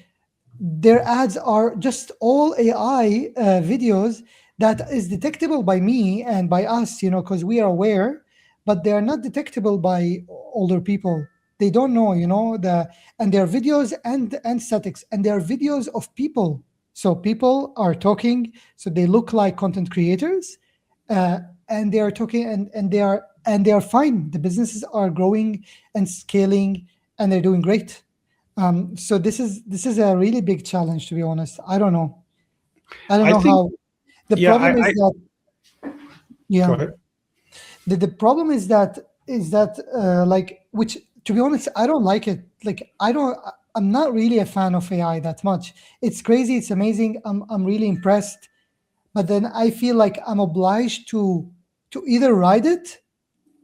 C: their ads are just all AI videos that is detectable by me and by us, because we are aware, but they are not detectable by older people. They don't know, and their videos and statics, and they are videos of people. So people are talking, so they look like content creators, and they are talking, and they are fine. The businesses are growing and scaling, and they're doing great. So this is a really big challenge, to be honest. I don't know. I don't
B: I
C: know
B: think,
C: how. The
B: yeah,
C: problem is that,
B: go
C: yeah,
B: ahead.
C: the problem is that which, to be honest, I don't like it. I'm not really a fan of AI that much. It's crazy. It's amazing. I'm really impressed. But then I feel like I'm obliged to either ride it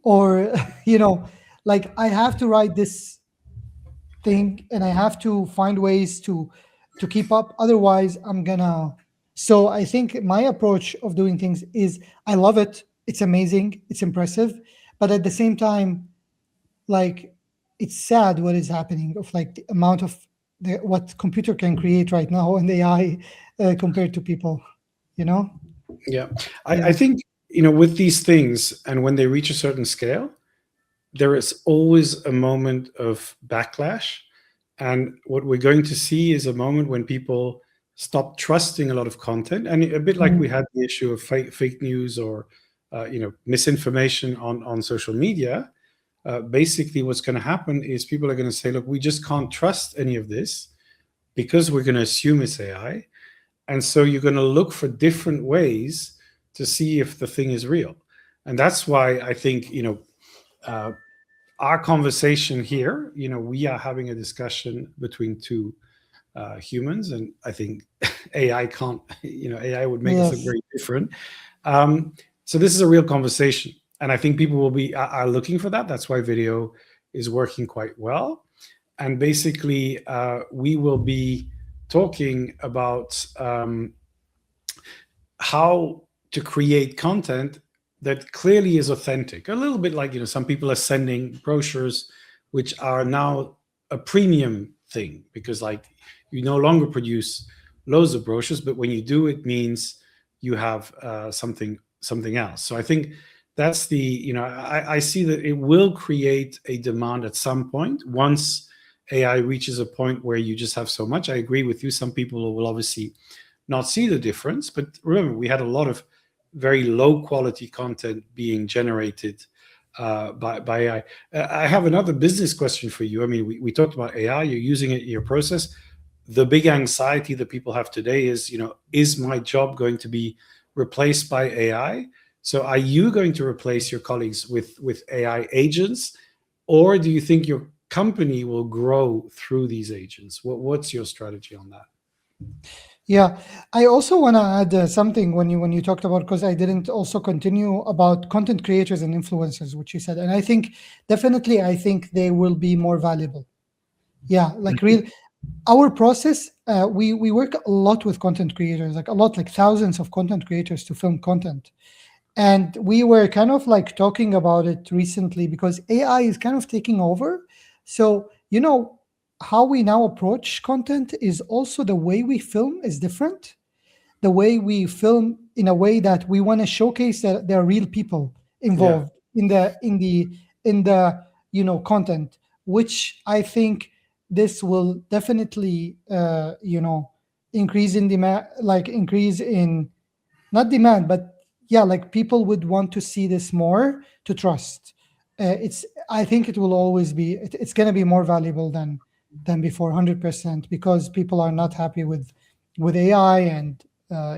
C: or, I have to ride this thing, and I have to find ways to keep up. Otherwise, I'm gonna. So I think my approach of doing things is, I love it. It's amazing. It's impressive. But at the same time, it's sad what is happening, of the amount of what computer can create right now, and AI compared to people. You know?
B: Yeah,
C: Yeah.
B: I think, with these things, and when they reach a certain scale, there is always a moment of backlash. And what we're going to see is a moment when people stop trusting a lot of content. And a bit like we had the issue of fake news or misinformation on social media. Basically, what's going to happen is people are going to say, look, we just can't trust any of this because we're going to assume it's AI. And so you're going to look for different ways to see if the thing is real. And that's why I think, our conversation here, we are having a discussion between two humans, and I think AI can't, AI would make us look
C: Yes.
B: very different. So this is a real conversation, and I think people are looking for that. That's why video is working quite well. And basically, we will be talking about how to create content that clearly is authentic. A little bit like, some people are sending brochures, which are now a premium thing, because you no longer produce loads of brochures, but when you do, it means you have something else. So I think that's I see that it will create a demand at some point once AI reaches a point where you just have so much. I agree with you. Some people will obviously not see the difference, but remember, we had a lot of very low quality content being generated by AI. I have another business question for you. I mean, we talked about AI, you're using it in your process. The big anxiety that people have today is, is my job going to be replaced by AI? So are you going to replace your colleagues with AI agents, or do you think your company will grow through these agents? What's your strategy on that?
C: Yeah, I also want to add something when you talked about, because I didn't also continue about content creators and influencers, which you said, and I think definitely they will be more valuable. Yeah, like real. Our process, we work a lot with content creators, like a lot, like thousands of content creators to film content, and we were kind of like talking about it recently because AI is kind of taking over. So how we now approach content is also the way we film is different. The way we film in a way that we want to showcase that there are real people
B: Yeah.
C: involved in the content, which I think this will definitely increase in demand, like increase in not demand, but yeah, like people would want to see this more to trust. I think it will always be, it's going to be more valuable than before, 100%, because people are not happy with AI. And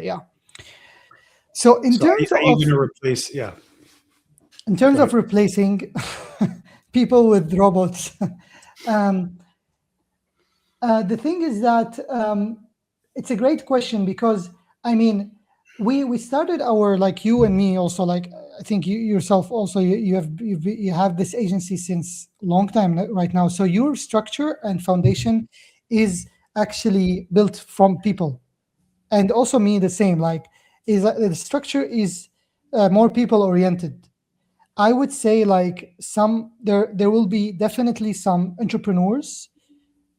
C: yeah, so in
B: So
C: terms
B: are you
C: of
B: going to replace? Yeah.
C: in terms
B: Go
C: of
B: ahead.
C: replacing people with robots, um, the thing is that it's a great question, because I mean, we started our, like you and me also, like I think you yourself also, you have this agency since long time right now. So your structure and foundation is actually built from people, and also me the same. Like, is the structure is more people oriented. I would say like there will be definitely some entrepreneurs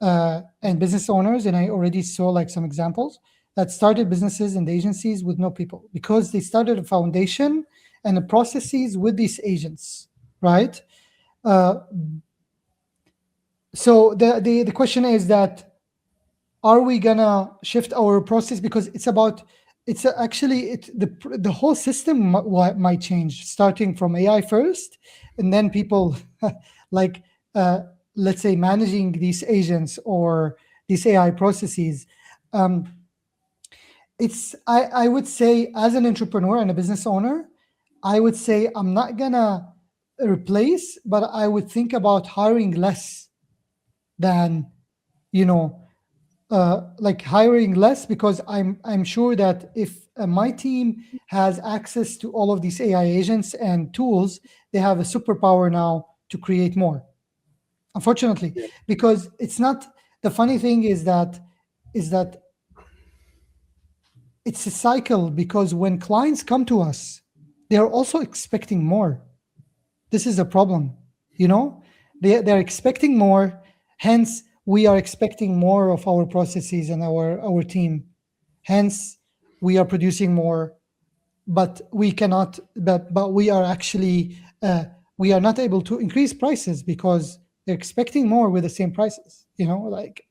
C: and business owners, and I already saw like some examples that started businesses and agencies with no people, because they started a foundation and the processes with these agents, right? Uh, so the question is that, are we gonna shift our process, because actually the whole system might change, starting from AI first, and then people like let's say managing these agents or these AI processes. um, I would say, as an entrepreneur and a business owner, I would say I'm not gonna replace, but I would think about hiring less than, you know like hiring less, because I'm sure that if my team has access to all of these AI agents and tools, they have a superpower now to create more. Unfortunately,
B: Yeah.
C: because it's not. The funny thing is that it's a cycle, because when clients come to us, they are also expecting more. This is a problem, you know. They're expecting more, hence we are expecting more of our processes and our team, hence we are producing more, but we cannot, but we are actually we are not able to increase prices because they're expecting more with the same prices, like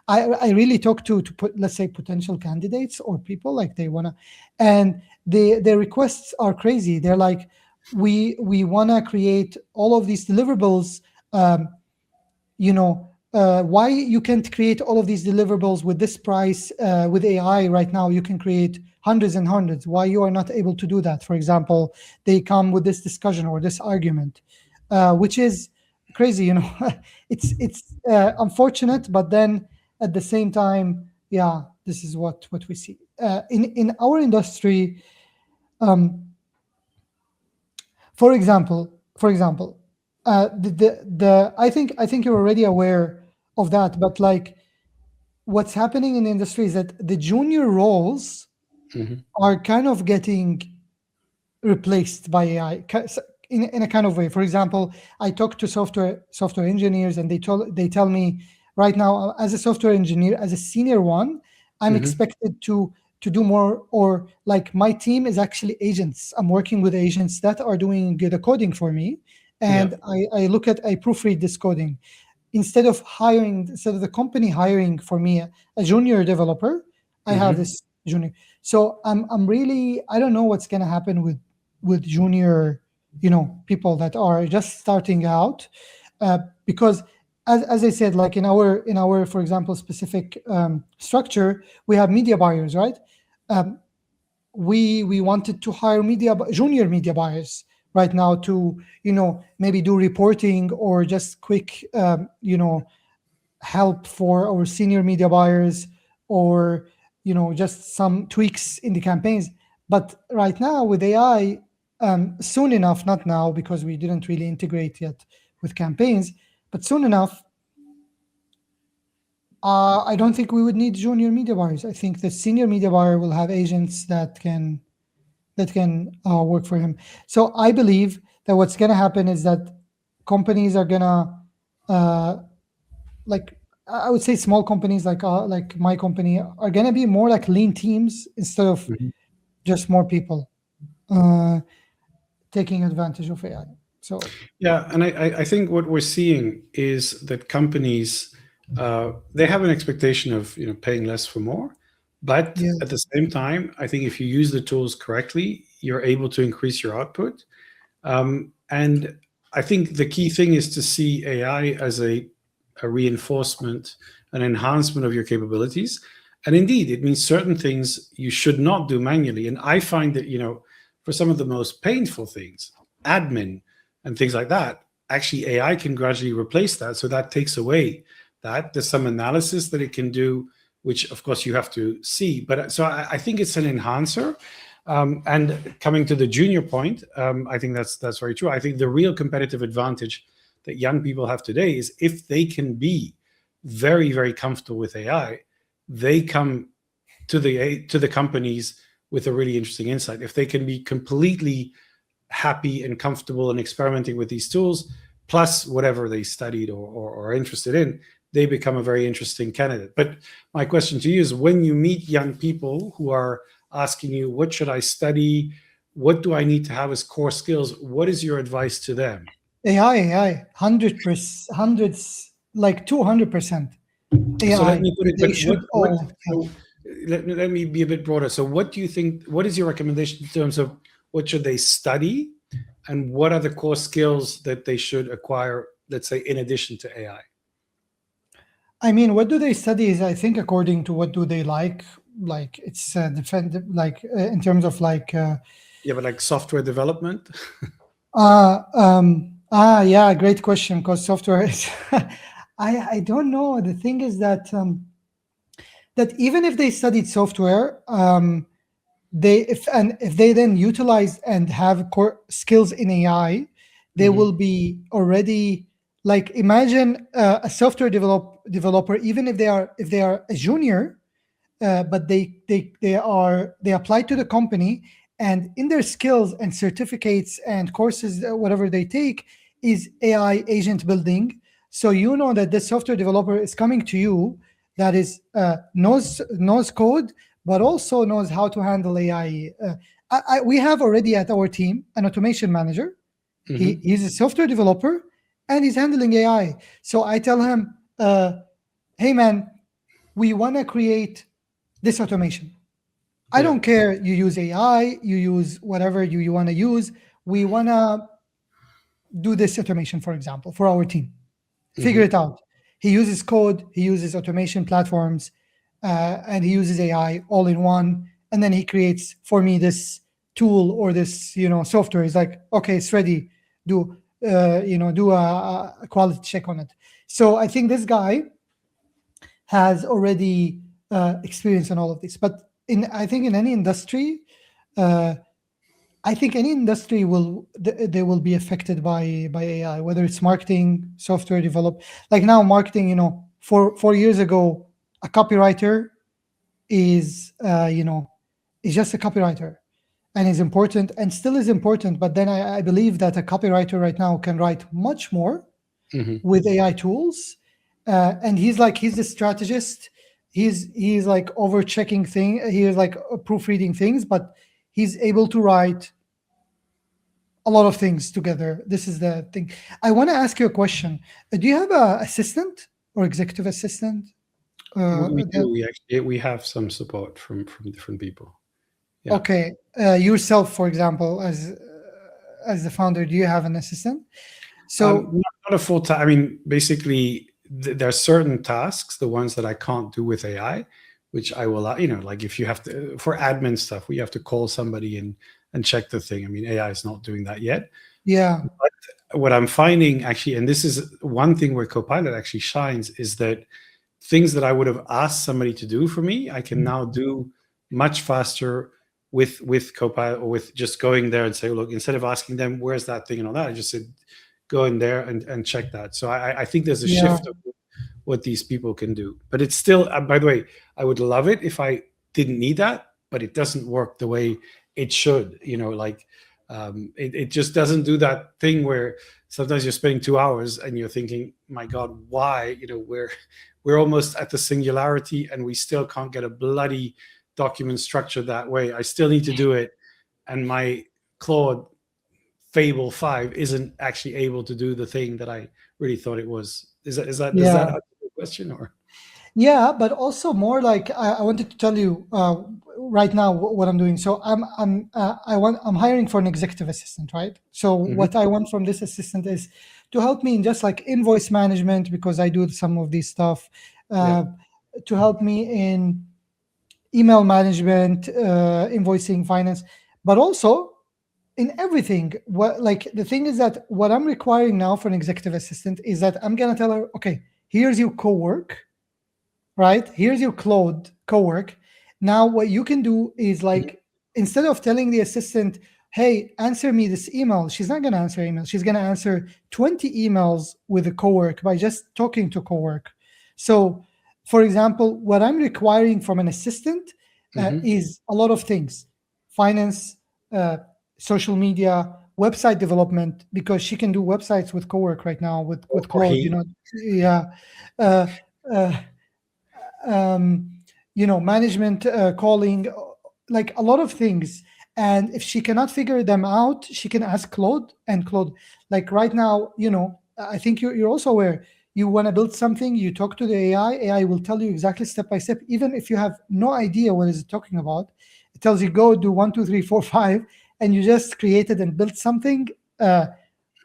C: I really talk to put, let's say, potential candidates or people, like they want to, and their requests are crazy. They're like, we want to create all of these deliverables. Why you can't create all of these deliverables with this price? With AI right now you can create hundreds and hundreds. Why you are not able to do that? For example, they come with this discussion or this argument, which is crazy. It's unfortunate, but then at the same time, yeah, this is what we see in our industry. um, for example, I think you're already aware of that, but like what's happening in the industry is that the junior roles
B: Mhm.
C: are kind of getting replaced by AI, in a kind of way. For example, I talk to software engineers, and they tell me right now, as a software engineer, as a senior one, I'm
B: Mhm.
C: expected to do more, or like my team is actually agents. I'm working with agents that are doing the coding for me,
B: Yeah.
C: and I proofread this coding. Instead of the company hiring for me a junior developer, I have
B: Mhm.
C: this junior. So I'm really, I don't know what's gonna happen with junior, people that are just starting out, because as I said, like in our for example specific structure, we have media buyers, right? We wanted to hire junior media buyers right now to maybe do reporting or just quick help for our senior media buyers, or just some tweaks in the campaigns. But right now with AI, soon enough, not now because we didn't really integrate yet with campaigns, but soon enough, I don't think we would need junior media buyers. I think the senior media buyer will have agents that can work for him. So I believe that what's going to happen is that companies are going to, like I would say, small companies like my company are going to be more like lean teams instead of
B: Mhm.
C: just more people uh, taking advantage of AI. So
B: Yeah, and I think what we're seeing is that companies they have an expectation of paying less for more, but
C: yeah,
B: at the same time, I think if you use the tools correctly, you're able to increase your output. And I think the key thing is to see AI as a reinforcement, an enhancement of your capabilities. And indeed, it means certain things you should not do manually. And I find that, for some of the most painful things, admin and things like that, actually AI can gradually replace that. So that takes away that. There's some analysis that it can do, which of course you have to see. But so I think it's an enhancer. And coming to the junior point, I think that's very true. I think the real competitive advantage that young people have today is if they can be very, very comfortable with AI, they come to the companies with a really interesting insight. If they can be completely happy and comfortable and experimenting with these tools, plus whatever they studied or are interested in, they become a very interesting candidate. But my question to you is, when you meet young people who are asking you, what should I study? What do I need to have as core skills? What is your advice to them?
C: AI, 100%, hundreds, like 200%
B: So let
C: AI.
B: me put it,
C: They
B: but
C: should
B: what
C: all have.
B: so let me be a bit broader. So what do you think, what is your recommendation in terms of what should they study and what are the core skills that they should acquire, let's say, in addition to AI?
C: I mean, what do they study is, I think, according to what do they like. Like it's in terms of
B: Yeah, but like software development.
C: yeah, great question. Because software is, I don't know. The thing is that even if they studied software, if they then utilize and have core skills in AI, they
B: Mhm.
C: will be already, like, imagine a software developer, even if they are a junior, but they apply to the company, and in their skills and certificates and courses, whatever they take, is AI agent building. So you know that this software developer is coming to you, that is knows code, but also knows how to handle AI. We have already at our team an automation manager.
B: Mhm.
C: He's a software developer and he's handling AI. So I tell him, hey man, we want to create this automation. I
B: Yeah.
C: don't care you use AI, you use whatever you want to use. We want to do this automation, for example, for our team. Figure
B: Mhm.
C: it out. He uses code, he uses automation platforms, and he uses AI all in one. And then he creates for me this tool or this software. He's like, okay, it's ready. Do a quality check on it. So I think this guy has already experience in all of this. But I think in any industry, uh, I think any industry they will be affected by AI, whether it's marketing, software develop. Like now, marketing. 4 years ago, a copywriter is is just a copywriter, and is important and still is important. But then I believe that a copywriter right now can write much more
B: Mhm.
C: with AI tools, and he's the strategist. He's like over checking thing. He is like proofreading things, but he's able to write a lot of things together. This is the thing. I want to ask you a question. Do you have a assistant or executive assistant?
B: We
C: that-
B: do. We have some support from different people. Yeah.
C: Okay, yourself, for example, as the founder, do you have an assistant? So
B: Not a full time. I mean, basically, there are certain tasks, the ones that I can't do with AI, which I will, like if you have to, for admin stuff, we have to call somebody and check the thing. I mean, AI is not doing that yet.
C: yeah,
B: What I'm finding actually, and this is one thing where Copilot actually shines, is that things that I would have asked somebody to do for me, I can now do much faster with Copilot, or with just going there and say, look, instead of asking them where's that thing and all that, I just said go in there and check that. So I think there's a
C: yeah,
B: shift of what these people can do. But it's still, by the way, I would love it if I didn't need that, but it doesn't work the way it should. Like it just doesn't do that thing where sometimes you're spending 2 hours and you're thinking, my God, why? We're almost at the singularity and we still can't get a bloody document structured that way. I still need to do it, and my Claude Fable 5 isn't actually able to do the thing that I really thought it was. Does that
C: yeah.
B: answer the question? Or
C: Yeah, but also more like I wanted to tell you right now what I'm doing. So I'm hiring for an executive assistant, right? So what I want from this assistant is to help me in just like invoice management, because I do some of these stuff, to help me in email management, invoicing, finance, but also in everything. Like the thing is that what I'm requiring now for an executive assistant is that I'm gonna tell her, okay, here's your co-work, right? Here's your Claude co-work. Now what you can do is like, instead of telling the assistant, hey, answer me this email, she's not going to answer email. She's going to answer 20 emails with a co-work by just talking to co-work. So for example, what I'm requiring from an assistant is a lot of things: finance, social media, website development, because she can do websites with co-work right now with Claude, yeah. Management, calling, like a lot of things. And if she cannot figure them out, she can ask Claude. And Claude, like right now, I think you're also aware, you want to build something, you talk to the AI will tell you exactly step by step, even if you have no idea what is it talking about. It tells you, go do 1, 2, 3, 4, 5, and you just created and built something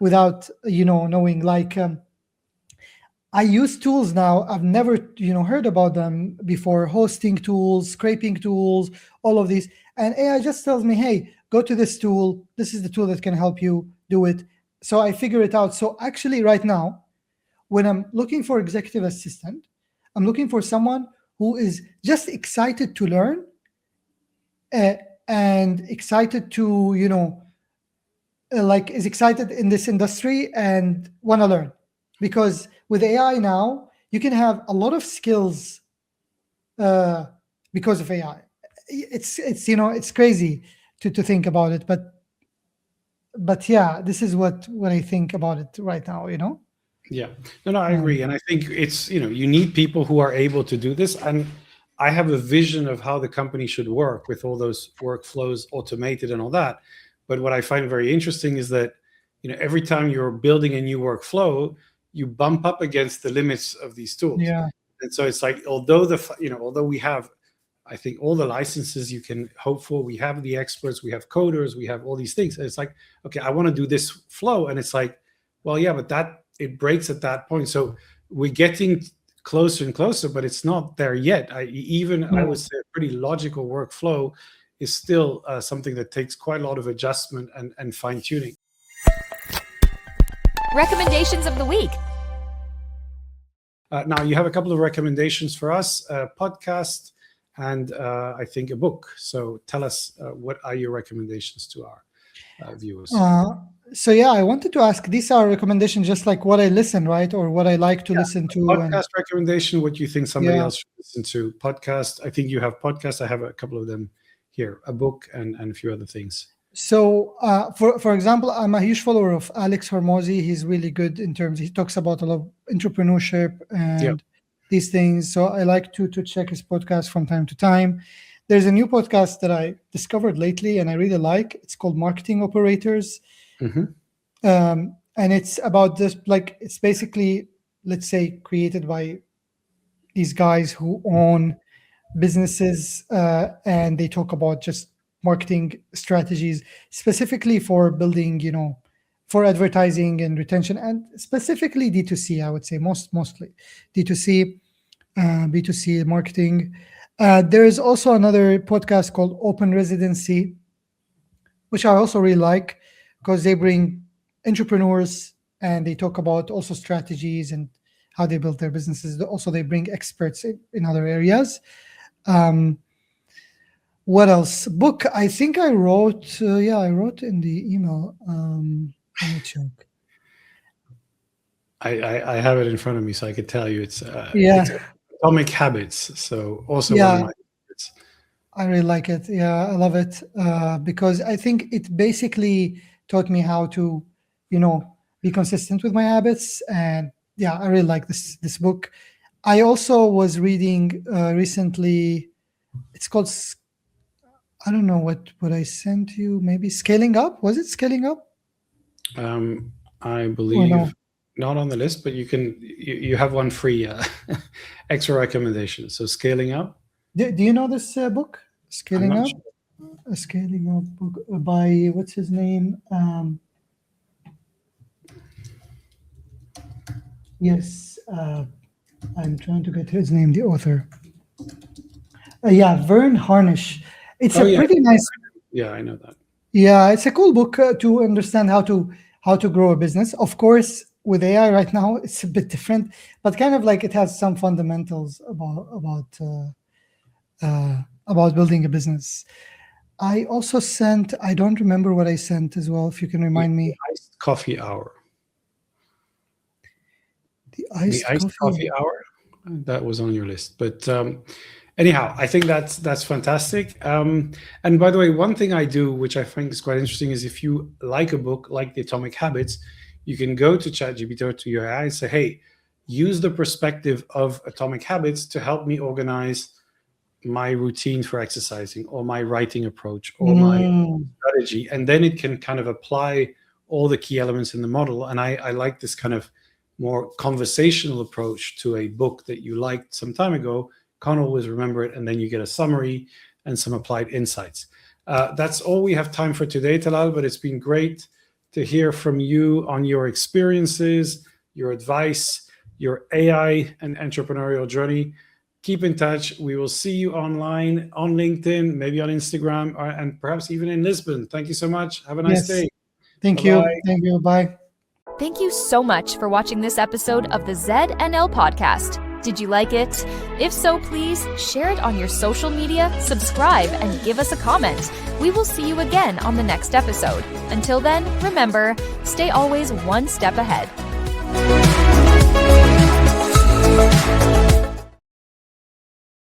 C: without knowing. Like I use tools now. I've never, heard about them before. Hosting tools, scraping tools, all of these. And AI just tells me, hey, go to this tool. This is the tool that can help you do it. So I figure it out. So actually right now, when I'm looking for executive assistant, I'm looking for someone who is just excited to learn and excited to, is excited in this industry and want to learn. Because with AI now, you can have a lot of skills because of AI. It's crazy to think about it, but yeah, this is what I think about it right now.
B: Yeah, no, I agree, and I think it's you need people who are able to do this, and I have a vision of how the company should work with all those workflows automated and all that. But what I find very interesting is that every time you're building a new workflow, you bump up against the limits of these tools.
C: Yeah.
B: And so it's like, although we have, I think, all the licenses you can hope for, we have the experts, we have coders, we have all these things. And it's like, okay, I want to do this flow. And it's like, well, yeah, but it breaks at that point. So we're getting closer and closer, but it's not there yet. I would say a pretty logical workflow is still something that takes quite a lot of adjustment and fine tuning.
A: Recommendations of the week.
B: Now you have a couple of recommendations for us, a podcast and I think a book. So tell us, what are your recommendations to our viewers?
C: So yeah, I wanted to ask, these are recommendations just like what I listen, right? Or what I like to listen to.
B: Podcast recommendation, what you think somebody else should listen to. Podcast, I think you have podcasts. I have a couple of them here, a book and a few other things.
C: So for example, I'm a huge follower of Alex Hormozy. He's really good in terms, he talks about a lot of entrepreneurship and these things. So I like to check his podcast from time to time. There's a new podcast that I discovered lately and I really like. It's called Marketing Operators. And it's about this, like, it's basically, let's say, created by, these guys who own businesses, and they talk about just marketing strategies specifically for building, for advertising and retention, and specifically D2C. I would say mostly D2C, B2C marketing. There is also another podcast called Open Residency, which I also really like because they bring entrepreneurs and they talk about also strategies and how they build their businesses. Also, they bring experts in other areas. What else? Book. I think I wrote. I wrote in the email. Let me check.
B: I have it in front of me, so I could tell you it's
C: Yeah.
B: it's Atomic Habits. So also one
C: Yeah.
B: of my favorites.
C: I really like it. Yeah, I love it because I think it basically taught me how to, be consistent with my habits. And yeah, I really like this book. I also was reading recently. It's called, I don't know what I sent you. Maybe Scaling Up. Was it Scaling Up?
B: I believe
C: no?
B: not on the list, but you have one free extra recommendation. So Scaling Up.
C: Do you know this book? Scaling
B: I'm
C: Up.
B: not sure.
C: A Scaling Up book by what's his name? Yes, I'm trying to get his name. The author. Vern Harnish. It's pretty nice.
B: Yeah, I know that.
C: Yeah, it's a cool book to understand how to grow a business. Of course, with AI right now, it's a bit different, but kind of like it has some fundamentals about building a business. I also sent. I don't remember what I sent as well. If you can remind me.
B: The Iced Coffee Hour.
C: The iced
B: coffee hour. That was on your list, but anyhow, I think that's fantastic. And by the way, one thing I do, which I think is quite interesting, is if you like a book like The Atomic Habits, you can go to ChatGPT or to your AI and say, hey, use the perspective of Atomic Habits to help me organize my routine for exercising or my writing approach or my strategy. And then it can kind of apply all the key elements in the model. And I like this kind of more conversational approach to a book that you liked some time ago. Can't always remember it, and then you get a summary and some applied insights. That's all we have time for today, Talal, but it's been great to hear from you on your experiences, your advice, your AI and entrepreneurial journey. Keep in touch. We will see you online, on LinkedIn, maybe on Instagram, and perhaps even in Lisbon. Thank you so much. Have a nice day.
C: Thank you. Thank you. Bye.
A: Thank you so much for watching this episode of the ZNL podcast. Did you like it? If so, please share it on your social media, subscribe, and give us a comment. We will see you again on the next episode. Until then, remember, stay always one step ahead.